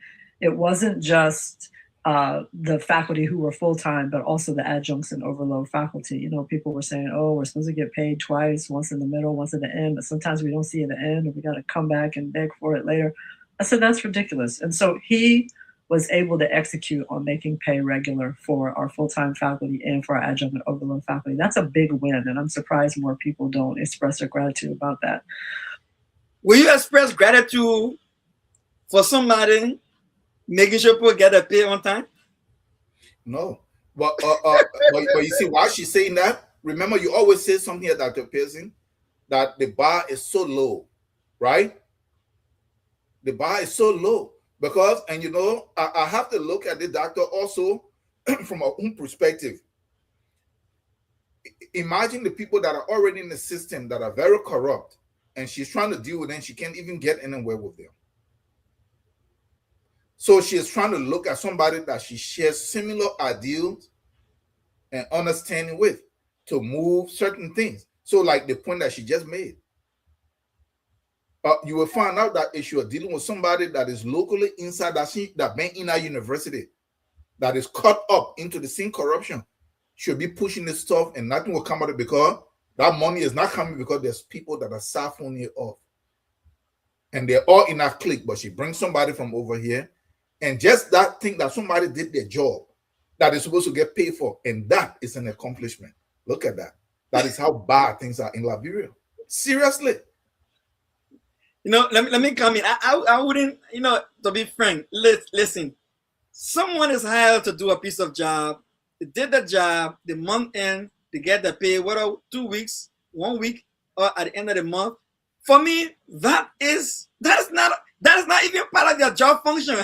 It wasn't just the faculty who were full-time, but also the adjuncts and overload faculty. You know, people were saying, oh, we're supposed to get paid twice, once in the middle, once at the end, but sometimes we don't see at the end and we got to come back and beg for it later. I said, that's ridiculous. And so he was able to execute on making pay regular for our full-time faculty and for our adjunct and overload faculty. That's a big win, and I'm surprised more people don't express their gratitude about that. Will you express gratitude for somebody making sure people get their pay on time? No. But you see, why she's saying that, remember you always say something here, Dr. Pearson, that the bar is so low, right? The bar is so low because, and you know, I have to look at the doctor also from our own perspective. Imagine the people that are already in the system that are very corrupt and she's trying to deal with them. She can't even get anywhere with them. So she is trying to look at somebody that she shares similar ideals and understanding with to move certain things. So like the point that she just made. You will find out that if you are dealing with somebody that is locally inside that been in our university, that is caught up into the same corruption, should be pushing this stuff and nothing will come out of it because that money is not coming because there's people that are siphoning it off. And they're all in that clique, but she brings somebody from over here. And just that thing that somebody did their job that is supposed to get paid for, and that is an accomplishment. Look at that. That is how bad things are in Liberia. Seriously. You know, let me come in. I wouldn't, you know, to be frank, listen, someone is hired to do a piece of job. They did the job, the month end, they get the pay, whether 2 weeks, 1 week, or at the end of the month. For me, that is not even part of their job function.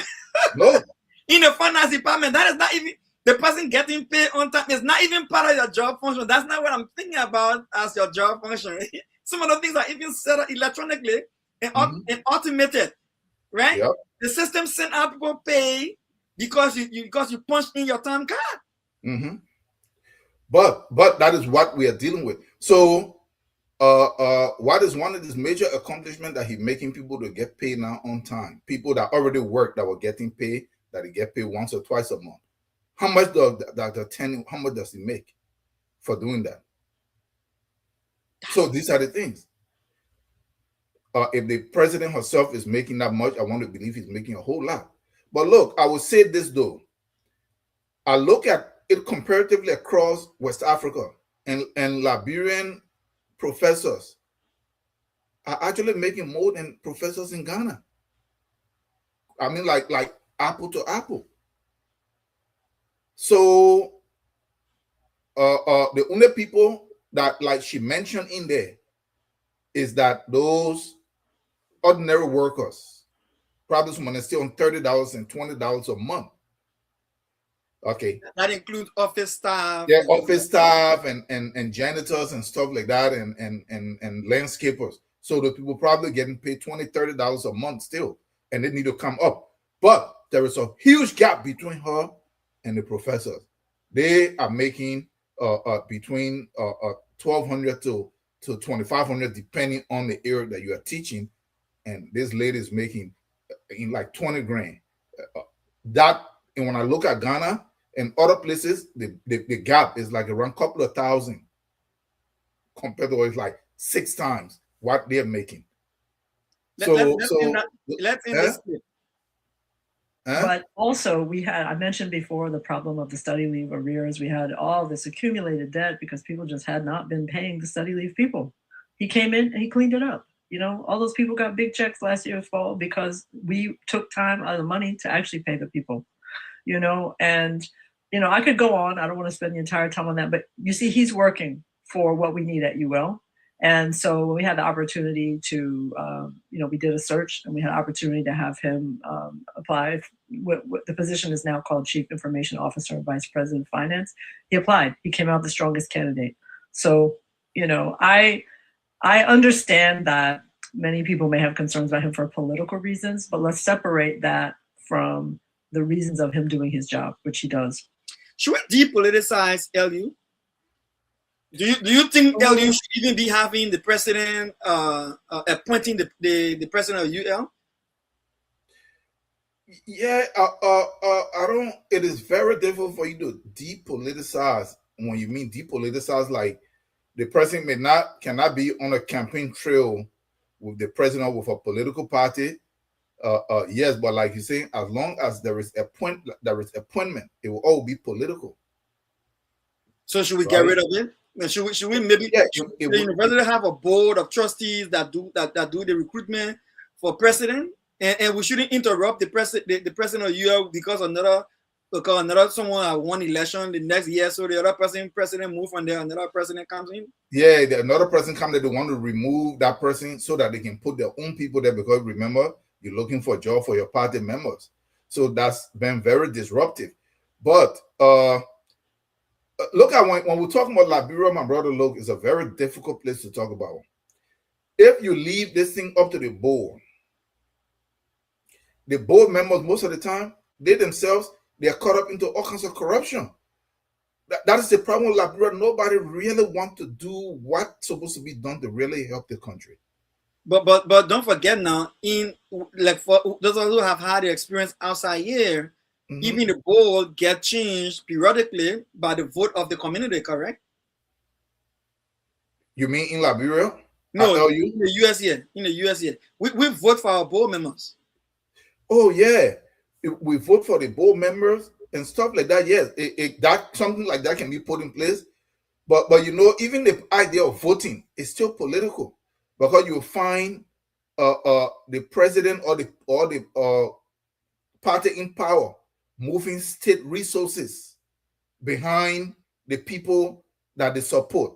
No. In the finance department, that is not even the person getting paid on time. It's not even part of your job function. That's not what I'm thinking about as your job function. Some of the things are even set up electronically and automated, right? Yep. The system send out people pay because you punched in your time card. Mm-hmm. But that is what we are dealing with. So what is one of these major accomplishments that he's making people to get paid now on time? People that already work that were getting paid, that they get paid once or twice a month. How much how much does he make for doing that? So these are the things. If the president herself is making that much, I want to believe he's making a whole lot. But look, I will say this though. I look at it comparatively across West Africa, and Liberian professors are actually making more than professors in Ghana. I mean, like apple to apple. So the only people that, like she mentioned in there, is that those ordinary workers, probably someone is still on $30 and $20 a month. Okay. That includes office staff. Yeah, office staff and janitors and stuff like that, and landscapers. So the people probably getting paid $20, $30 a month still, and they need to come up. But there is a huge gap between her and the professors. They are making between $1,200 to $2,500 depending on the area that you are teaching, and this lady is making in like 20 grand. And when I look at Ghana and other places, the gap is like around a couple of thousand compared to it's like 6 times what they're making. Let's end this. But also I mentioned before the problem of the study leave arrears. We had all this accumulated debt because people just had not been paying the study leave people. He came in and he cleaned it up. You know, all those people got big checks last year fall because we took time out of the money to actually pay the people, you know, and, you know, I could go on. I don't want to spend the entire time on that, but you see, he's working for what we need at UL. And so when we had the opportunity to, you know, we did a search and we had an opportunity to have him apply. What the position is now called Chief Information Officer and Vice President of Finance. He applied. He came out the strongest candidate. So, you know, I understand that many people may have concerns about him for political reasons, but let's separate that from the reasons of him doing his job, which he does. Should we depoliticize LU? Do you think LU should even be having the president appointing the president of UL? Yeah, I don't. It is very difficult for you to depoliticize. When you mean depoliticize, like the president cannot be on a campaign trail with the president with a political party. Yes, but like you say, as long as there is appointment, it will all be political. So should we get rid of it? Should we maybe the university have a board of trustees that do the recruitment for president, and we shouldn't interrupt the president of UL because another someone won election the next year, so the other president move and then another president comes in. Yeah, another person comes there, they want to remove that person so that they can put their own people there, because remember, you're looking for a job for your party members. So that's been very disruptive. But look at when we're talking about Liberia, my brother, look, it's a very difficult place to talk about. If you leave this thing up to the board members, most of the time, they themselves, they are caught up into all kinds of corruption. That is the problem with Liberia. Nobody really wants to do what's supposed to be done to really help the country. But don't forget now, for those who have had the experience outside here, even the board get changed periodically by the vote of the community, correct? You mean in Liberia? No, in the US here. In the US here. We vote for our board members. Oh, yeah. We vote for the board members and stuff like that. Yes, that something like that can be put in place. But you know, even the idea of voting is still political, because you find the president or the party in power moving state resources behind the people that they support,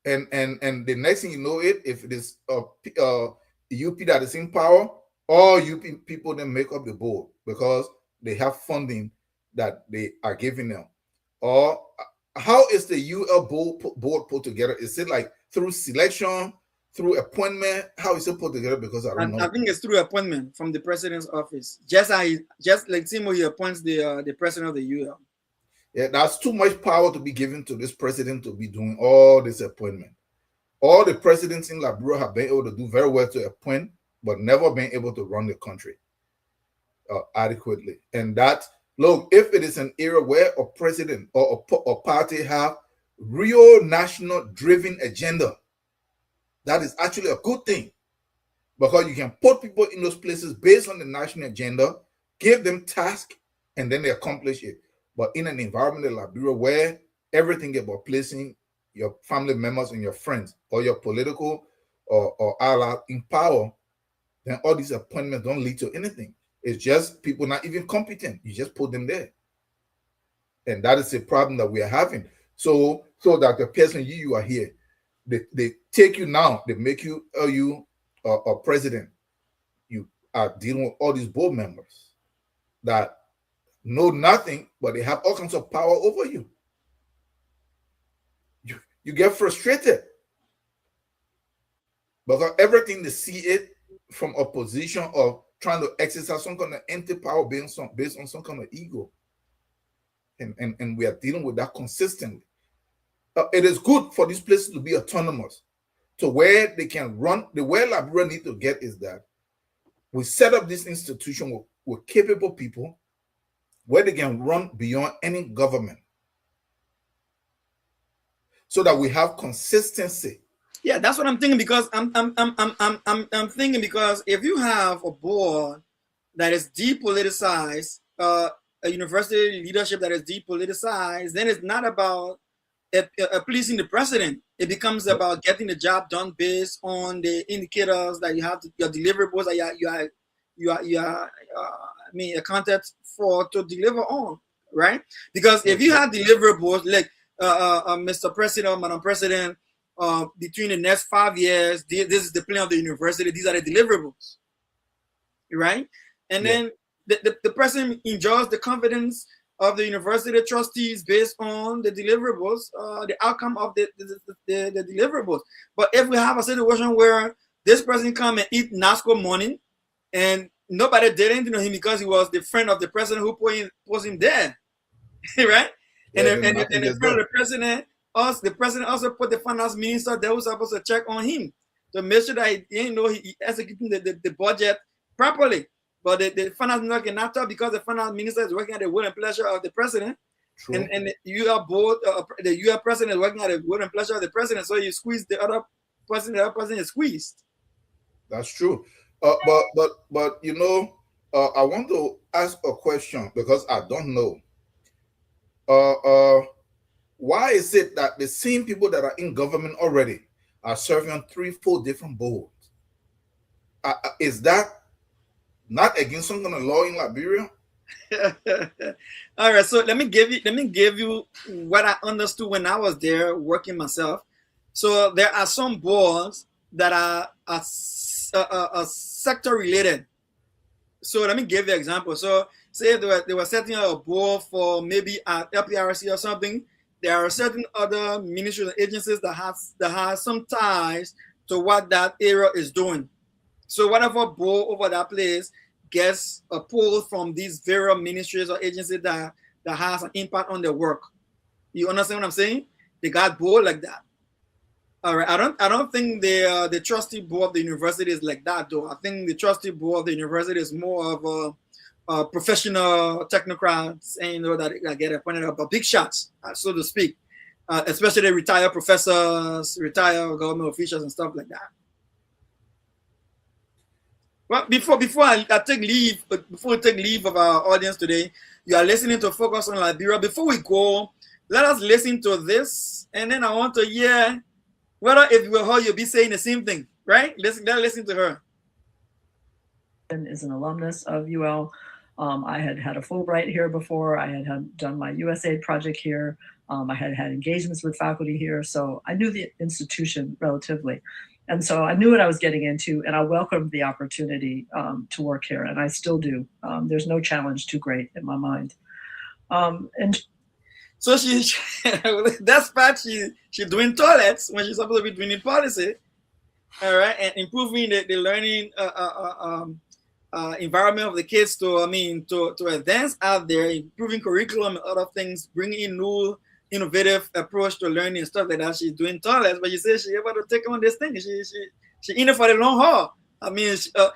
and the next thing you know, if it is UP that is in power, all UP people then make up the board because they have funding that they are giving them. Or how is the UL board put together? Is it like through selection, through appointment? How is it put together? Because I don't know. I think it's through appointment from the president's office. Just like Timo, he appoints the president of the UL. Yeah, that's too much power to be given to this president to be doing all this appointment. All the presidents in Liberia have been able to do very well to appoint, but never been able to run the country adequately. And that, look, if it is an area where a president or a party have real national driven agenda, that is actually a good thing, because you can put people in those places based on the national agenda, give them tasks, and then they accomplish it. But in an environment like Liberia where everything is about placing your family members and your friends or your political or ally in power, then all these appointments don't lead to anything. It's just people not even competent. You just put them there. And that is the problem that we are having. So that the person you are here, they take you now, they make you a president. You are dealing with all these board members that know nothing, but they have all kinds of power over you. You get frustrated because everything they see it from a position of trying to exercise some kind of empty power based on some kind of ego. And we are dealing with that consistently. It is good for these places to be autonomous, to where they can run. The way Liberia need to get is that we set up this institution with capable people where they can run beyond any government, so that we have consistency. Yeah, that's what I'm thinking, because I'm thinking, because if you have a board that is depoliticized, a university leadership that is depoliticized, then it's not about pleasing the president. It becomes about getting the job done based on the indicators that you have, your deliverables that you are accounted for to deliver on, right? Because if you have deliverables like Mr. President, Madam President, between the next 5 years, this is the plan of the university. These are the deliverables, right? And then the president enjoys the confidence of the university trustees based on the deliverables, the outcome of the deliverables. But if we have a situation where this person come and eat NASCO money and nobody did anything to him because he was the friend of the president who put him there, right? And the friend of the president, the president also put the finance minister that was supposed to check on him to make sure that he executing the budget properly. But the finance minister cannot talk because the finance minister is working at the will and pleasure of the president. True. And you are both, the U.S. president is working at the will and pleasure of the president. So you squeeze the other person is squeezed. That's true. But I want to ask a question because I don't know. Why is it that the same people that are in government already are serving on 3-4 different boards? Is that not against some kind of law in Liberia? All right, so let me give you what I understood when I was there working myself. So there are some boards that are sector related. So let me give you an example. So say they were setting up a board for maybe an LPRC or something. There are certain other ministries and agencies that has some ties to what that area is doing. So whatever board over that place gets a pull from these various ministries or agencies that has an impact on their work. You understand what I'm saying? They got board like that. All right. I don't think the trustee board of the university is like that though. I think the trustee board of the university is more of a professional technocrats, and that get appointed up, big shots, so to speak. Especially retired professors, retired government officials, and stuff like that. Well, before I take leave, before we take leave of our audience today, you are listening to Focus on Liberia. Before we go, let us listen to this, and then I want to hear whether if you were her, you'll be saying the same thing, right? Listen to her. Is an alumnus of UL. I had a Fulbright here before. I had done my USAID project here. I had engagements with faculty here, so I knew the institution relatively. And so I knew what I was getting into, and I welcomed the opportunity to work here, and I still do. There's no challenge too great in my mind. And so that's part she's doing toilets when she's supposed to be doing policy, all right, and improving the learning environment of the kids to advance out there, improving curriculum and other things, bringing in new innovative approach to learning and stuff like that. She's doing toilets, but you say she's able to take on this thing. She in it for the long haul. I mean,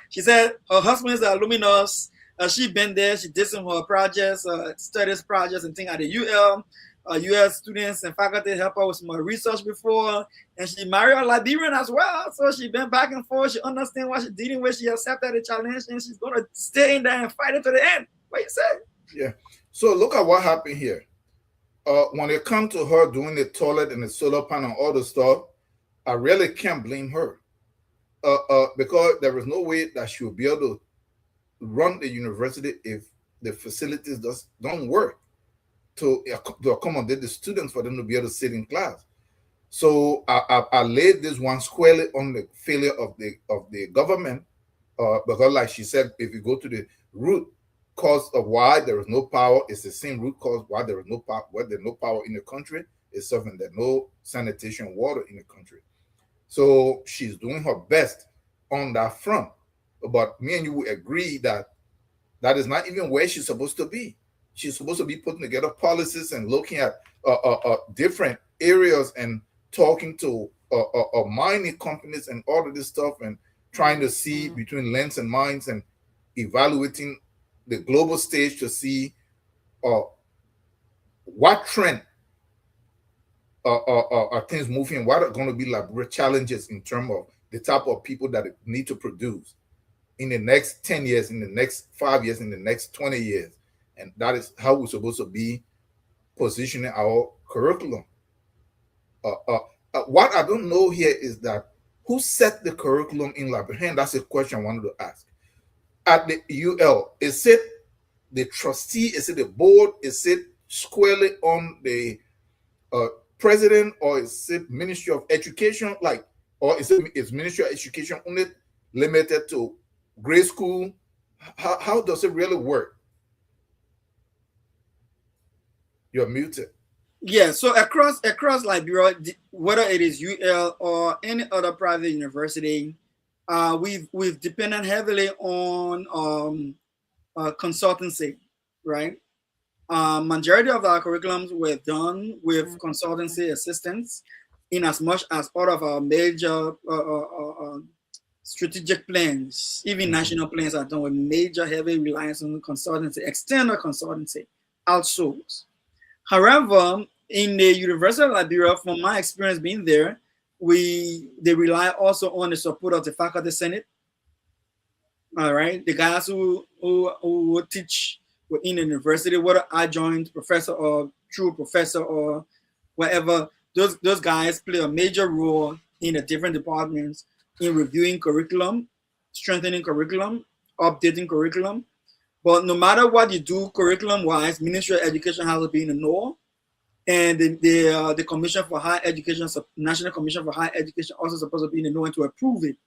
she said her husband is a luminous. She been there. She did some of her projects, studies projects and things at the UL. U.S. students and faculty help her with some research before, and she married a Liberian as well. So she been back and forth. She understands what she's dealing with. She accepted the challenge, and she's gonna stay in there and fight it to the end. What you say? Yeah. So look at what happened here. When it comes to her doing the toilet and the solar panel and all the stuff, I really can't blame her. Because there is no way that she will be able to run the university if the facilities don't work to accommodate the students for them to be able to sit in class. So I laid this one squarely on the failure of the government, because like she said, if you go to the root cause of why there is no power, it's the same root cause why there is no power, why there's no power in the country, is something that no sanitation water in the country. So she's doing her best on that front. But me and you will agree that that is not even where she's supposed to be. She's supposed to be putting together policies and looking at different areas and talking to mining companies and all of this stuff and trying to see between lens and minds and evaluating the global stage to see what trend are things moving, what are going to be like challenges in terms of the type of people that need to produce. in the next 10 years, in the next 5 years, in the next 20 years. And that is how we're supposed to be positioning our curriculum. What I don't know here is that who set the curriculum in Liberia? And that's a question I wanted to ask. At the UL, is it the trustee? Is it the board? Is it squarely on the president, or is it Ministry of Education? Like, or is Ministry of Education only limited to grade school? How does it really work? You're muted. Yeah, so across Liberia, whether it is UL or any other private university, we've depended heavily on consultancy, right? Majority of our curriculums were done with consultancy assistance, in as much as all of our major strategic plans, even national plans, are done with major heavy reliance on consultancy, external consultancy, outsourced. However, in the University of Liberia, from my experience being there, they rely also on the support of the faculty senate. All right, the guys who teach within the university, whether adjunct professor or true professor or whatever, those guys play a major role in the different departments in reviewing curriculum, strengthening curriculum, updating curriculum. But no matter what you do curriculum-wise, Ministry of Education has to be in the know, and the Commission for Higher Education, National Commission for Higher Education, also supposed to be in the know and to approve it.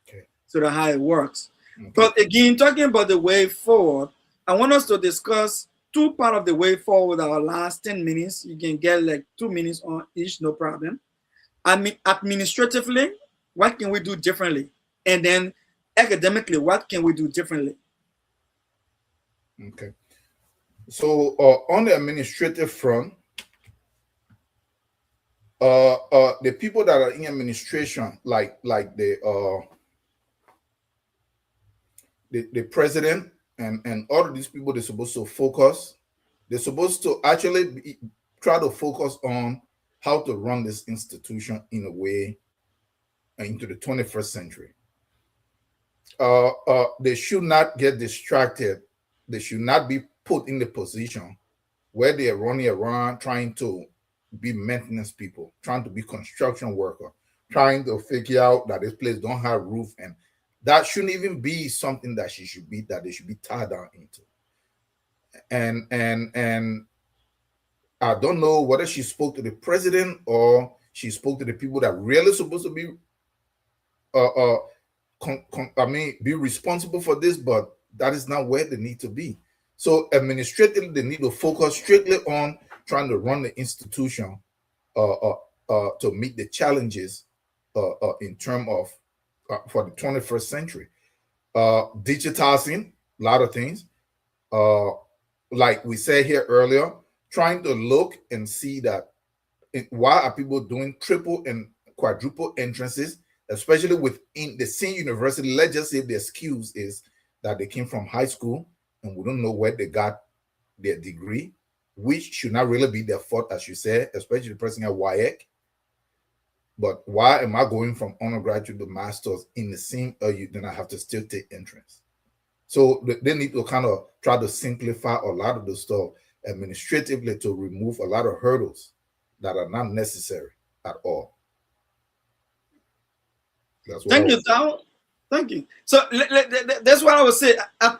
Okay. So that's how it works. Okay. But again, talking about the way forward, I want us to discuss two parts of the way forward. Our last 10 minutes, you can get like 2 minutes on each, no problem. I mean, administratively, what can we do differently? And then academically, what can we do differently? Okay. So on the administrative front, the people that are in administration, like the president and all of these people, they're supposed to focus. They're supposed to actually try to focus on how to run this institution in a way into the 21st century. They should not get distracted. They should not be put in the position where they are running around trying to be maintenance people, trying to be construction worker, trying to figure out that this place don't have roof, and that shouldn't even be something that they should be tied down into. And I don't know whether she spoke to the president or she spoke to the people that really supposed to be be responsible for this, but that is not where they need to be. So administratively, they need to focus strictly on trying to run the institution to meet the challenges in terms of for the 21st century. Digitizing a lot of things. Like we said here earlier, trying to look and see that why are people doing triple and quadruple entrances, especially within the same university. Let's just say the excuse is that they came from high school and we don't know where they got their degree, which should not really be their fault, as you said, especially the person at WIAC. But why am I going from undergraduate to master's in the same then I have to still take entrance? So they need to kind of try to simplify a lot of the stuff administratively to remove a lot of hurdles that are not necessary at all. That's what Thank you, Tal. Thank you. So that's what I would say.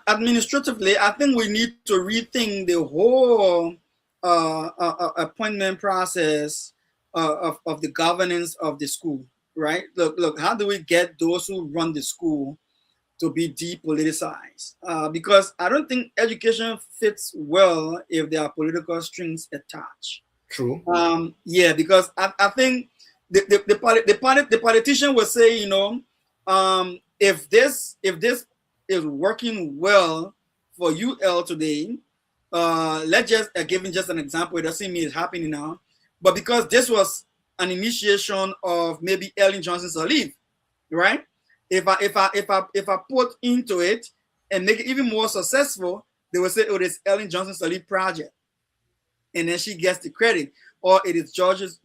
Administratively, I think we need to rethink the whole appointment process of the governance of the school, right? Look, how do we get those who run the school to be depoliticized? Because I don't think education fits well if there are political strings attached. True. Yeah, because I think the politician will say, if this is working well for UL today, let's just giving just an example. It doesn't mean it's happening now, but because this was an initiation of maybe Ellen Johnson Sirleaf, right? If I put into it and make it even more successful, they will say, "Oh, this Ellen Johnson Sirleaf project," and then she gets the credit, or it is George's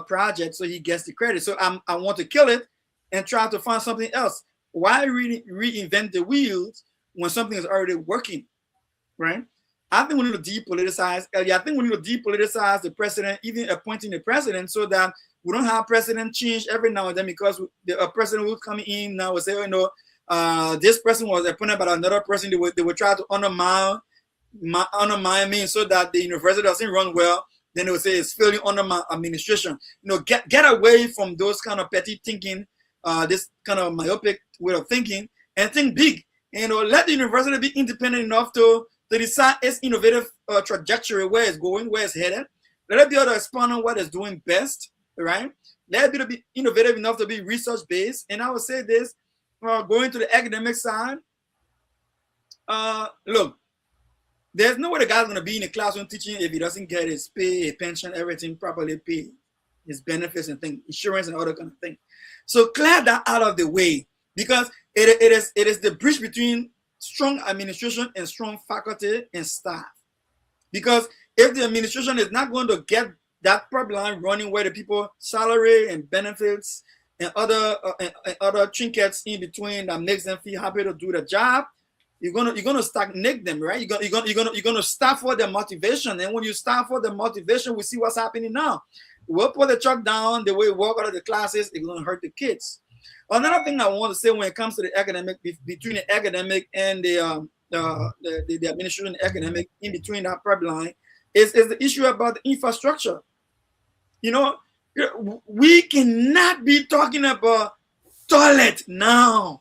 project, so he gets the credit. So I want to kill it and try to find something else. why really reinvent the wheels when something is already working, right? I think we need to depoliticize. I think we need to depoliticize the president, even appointing the president, so that we don't have president change every now and then, because a president will come in now and say, this person was appointed by another person. They would try to undermine me so that the university doesn't run well. Then they would say it's failing under my administration. Get away from those kind of petty thinking, this kind of myopic way of thinking, and think big. Let the university be independent enough to decide its innovative trajectory, where it's going, where it's headed. Let it be able to expand on what it's doing best, right? Let it be innovative enough to be research-based. And I would say this, going to the academic side, look, there's no way the guy's going to be in the classroom teaching if he doesn't get his pay, his pension, everything properly paid, his benefits and things, insurance and other kind of things. So clear that out of the way, because it is the bridge between strong administration and strong faculty and staff. Because if the administration is not going to get that pipeline running, where the people salary and benefits and other trinkets in between that makes them feel happy to do the job, you're gonna stagnate them, right? You're gonna start for the motivation, and when you start for the motivation, we see what's happening now. We'll put the chalk down, the way we walk out of the classes, it's gonna hurt the kids. Another thing I want to say when it comes to the academic, between the academic and the administration academic, in between that pipeline, is the issue about the infrastructure. We cannot be talking about toilet now.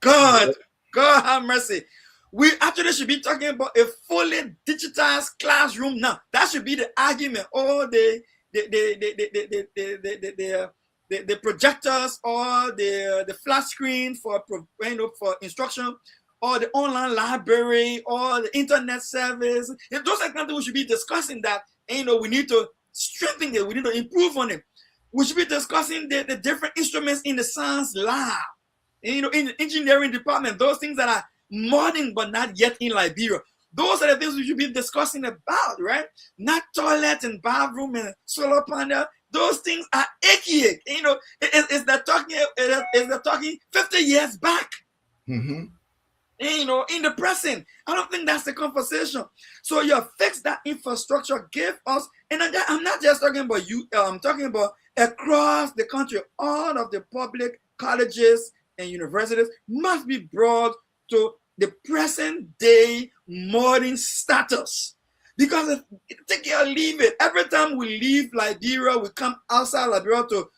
God have mercy. We actually should be talking about a fully digitized classroom now. That should be the argument. Or the projectors, or the flat screen for instruction, or the online library, or the internet service. If those are things we should be discussing, that we need to strengthen it, we need to improve on it. We should be discussing the different instruments in the science lab, in the engineering department, those things that are modern but not yet in Liberia. Those are the things we should be discussing about, right? Not toilet and bathroom and solar panel. Those things are archaic. It's the talking 50 years back. Mm-hmm. In the present. I don't think that's the conversation. So you fix that infrastructure, give us, and I'm not just talking about you, I'm talking about across the country. All of the public colleges and universities must be brought to the present day modern status. Because take it or leave it. Every time we leave Liberia, we come outside Liberia to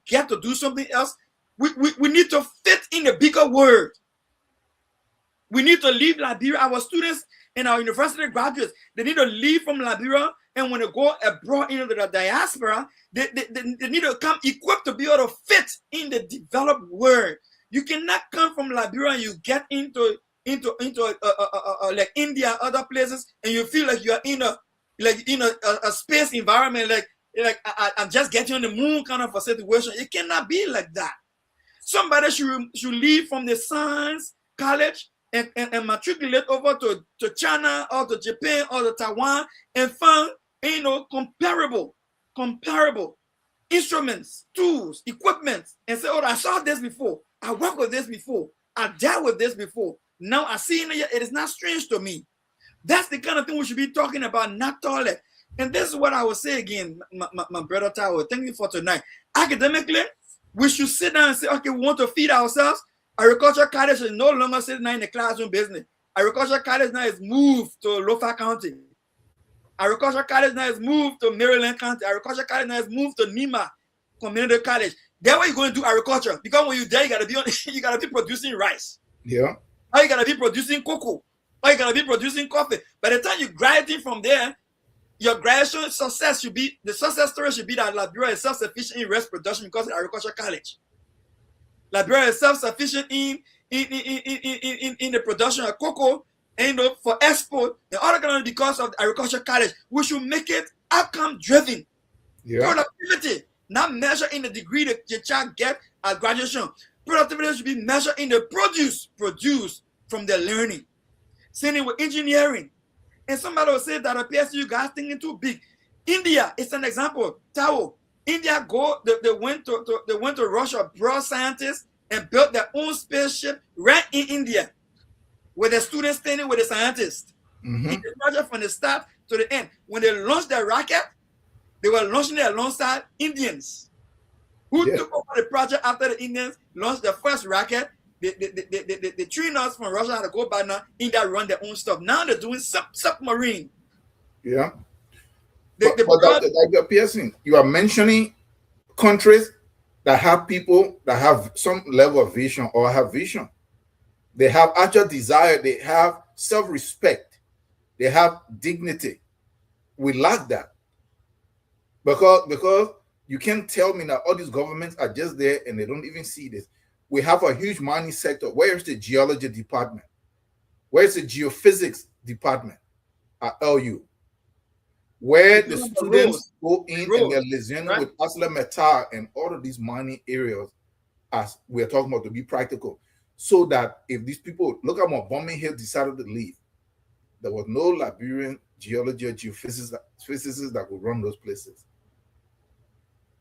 get to do something else. We need to fit in a bigger world. We need to leave Liberia. Our students and our university graduates, they need to leave from Liberia, and when they go abroad into the diaspora, they need to come equipped to be able to fit in the developed world. You cannot come from Liberia and you get into like India, other places, and you feel like you are in a space environment, like I'm just getting on the moon kind of a situation. It cannot be like that. Somebody should leave from the science college and matriculate over to China or to Japan or to Taiwan and find comparable instruments, tools, equipment, and say, I saw this before, I worked with this before, I dealt with this before. Now I see it is not strange to me. That's the kind of thing we should be talking about, not toilet. And this is what I will say again, my brother Tao. Thank you for tonight. Academically, we should sit down and say, okay, we want to feed ourselves. Agriculture college is no longer sitting in the classroom business. Agriculture college now is moved to Lofa County. Agriculture college now is moved to Maryland County. Agriculture college now is moved to Nima Community College. That's why you're going to do agriculture. Because when you're there, you gotta be producing rice. Yeah. Or you gotta be producing cocoa. Or you gotta be producing coffee. By the time you graduate from there, your graduation success should be, the success story should be that Liberia is self-sufficient in rice production because of agriculture college. Liberia is self-sufficient in the production of cocoa and for export and other kind because of the agriculture college. We should make it outcome driven. Yeah. Productivity, not measured in the degree that your child get at graduation. Productivity should be measured in the produce produced from their learning. Same with engineering. And somebody will say that appears to you guys thinking too big. India is an example. Tao. India they went to Russia, brought scientists and built their own spaceship right in India, with the students standing with the scientists. In the project from the start to the end. When they launched their rocket, they were launching it alongside Indians who took over the project after the Indians launched their first rocket. They trained us from Russia how to go by now. India run their own stuff. Now they're doing submarine. Yeah. But Dr. Pearson, you are mentioning countries that have people that have some level of vision or have vision. They have actual desire. They have self-respect. They have dignity. We lack that. Because you can't tell me that all these governments are just there and they don't even see this. We have a huge mining sector. Where is the geology department? Where is the geophysics department at LU? Where the students go in and they're listening with ArcelorMittal and all of these mining areas, as we're talking about, to be practical, so that if these people look at what Bombing Hill decided to leave, there was no Liberian geology or geophysicists that could run those places.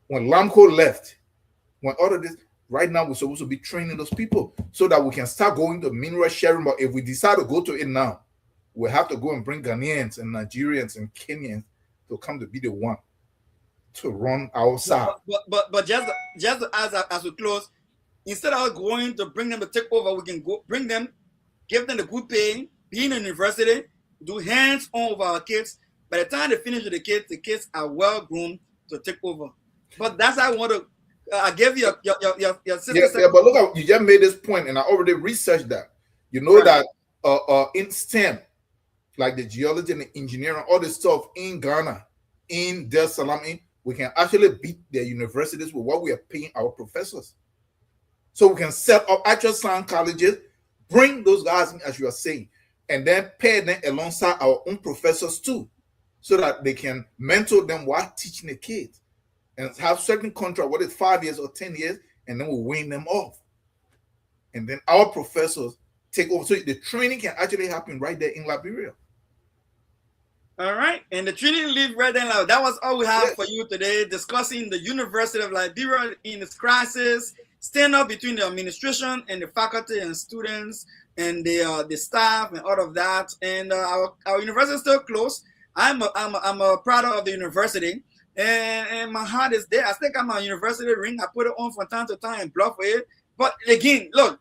When Lamco left, when all of this, right now we're supposed to be training those people so that we can start going to mineral sharing. But if we decide to go to it now, we have to go and bring Ghanaians and Nigerians and Kenyans to come to be the one to run our side. But just as we close, instead of going to bring them to take over, we can go bring them, give them the good pay, be in a university, do hands-on with our kids. By the time they finish with the kids are well groomed to take over. But that's how I want to. I gave you your sister. Yeah, but look, you just made this point, and I already researched that. You know that in STEM, like the geology and the engineering, all this stuff in Ghana, in Dar es Salaam, we can actually beat their universities with what we are paying our professors. So we can set up actual science colleges, bring those guys in, as you are saying, and then pay them alongside our own professors too, so that they can mentor them while teaching the kids. And have certain contract, whether it's 5 years or 10 years, and then we'll wean them off. And then our professors take over. So the training can actually happen right there in Liberia. All right. And the training live right there in Liberia. That was all we have for you today, discussing the University of Liberia in its crisis, stand up between the administration and the faculty and students and the staff and all of that. And our university is still closed. I'm a product of the university. And my heart is there. I think I'm a university ring. I put it on from time to time and bluff for it. But again, look,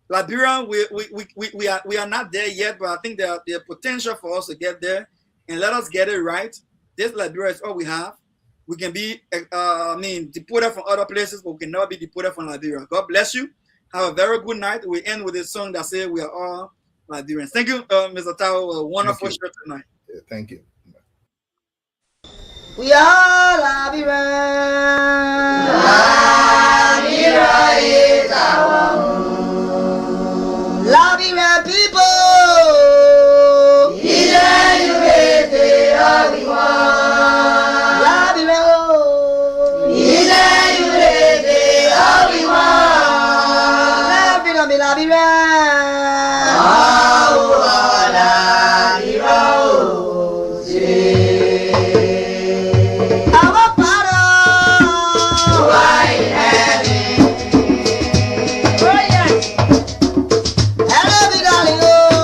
Liberia, we are not there yet, but I think there's potential for us to get there. And let us get it right. This Liberia is all we have. We can be, deported from other places, but we can never be deported from Liberia. God bless you. Have a very good night. We end with a song that says we are all Liberians. Thank you, Mr. Tao. A wonderful show tonight. Yeah, thank you. We are Liberia. Liberia is our home. Liberia people. Univesity, all we want. Liberia, oh. Univesity, all we want. Liberia, be Liberia. Oh, Liberia, oh, yeah. Hello, darling.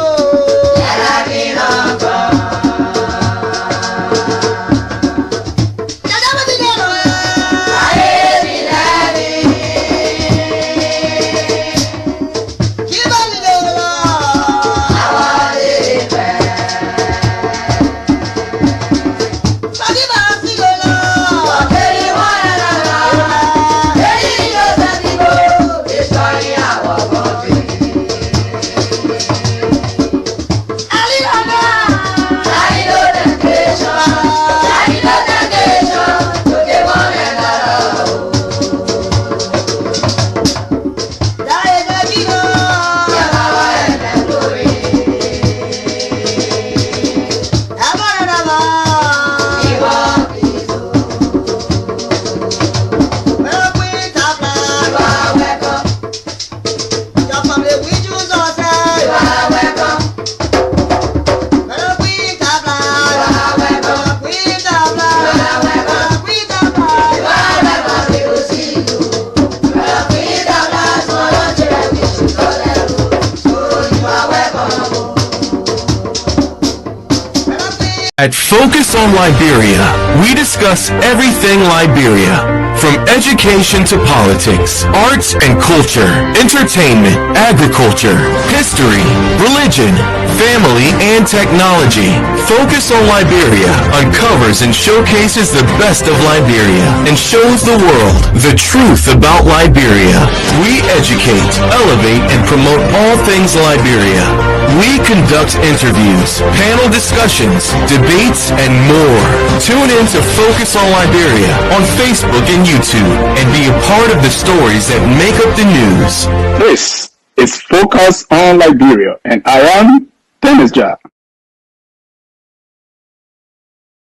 At Focus on Liberia, we discuss everything Liberia, from education to politics, arts and culture, entertainment, agriculture, history, religion, family, and technology. Focus on Liberia uncovers and showcases the best of Liberia and shows the world the truth about Liberia. We educate, elevate, and promote all things Liberia. We conduct interviews, panel discussions, debates, and more. Tune in to Focus on Liberia on Facebook and YouTube and be a part of the stories that make up the news. This is Focus on Liberia, and I am Dennis Jah.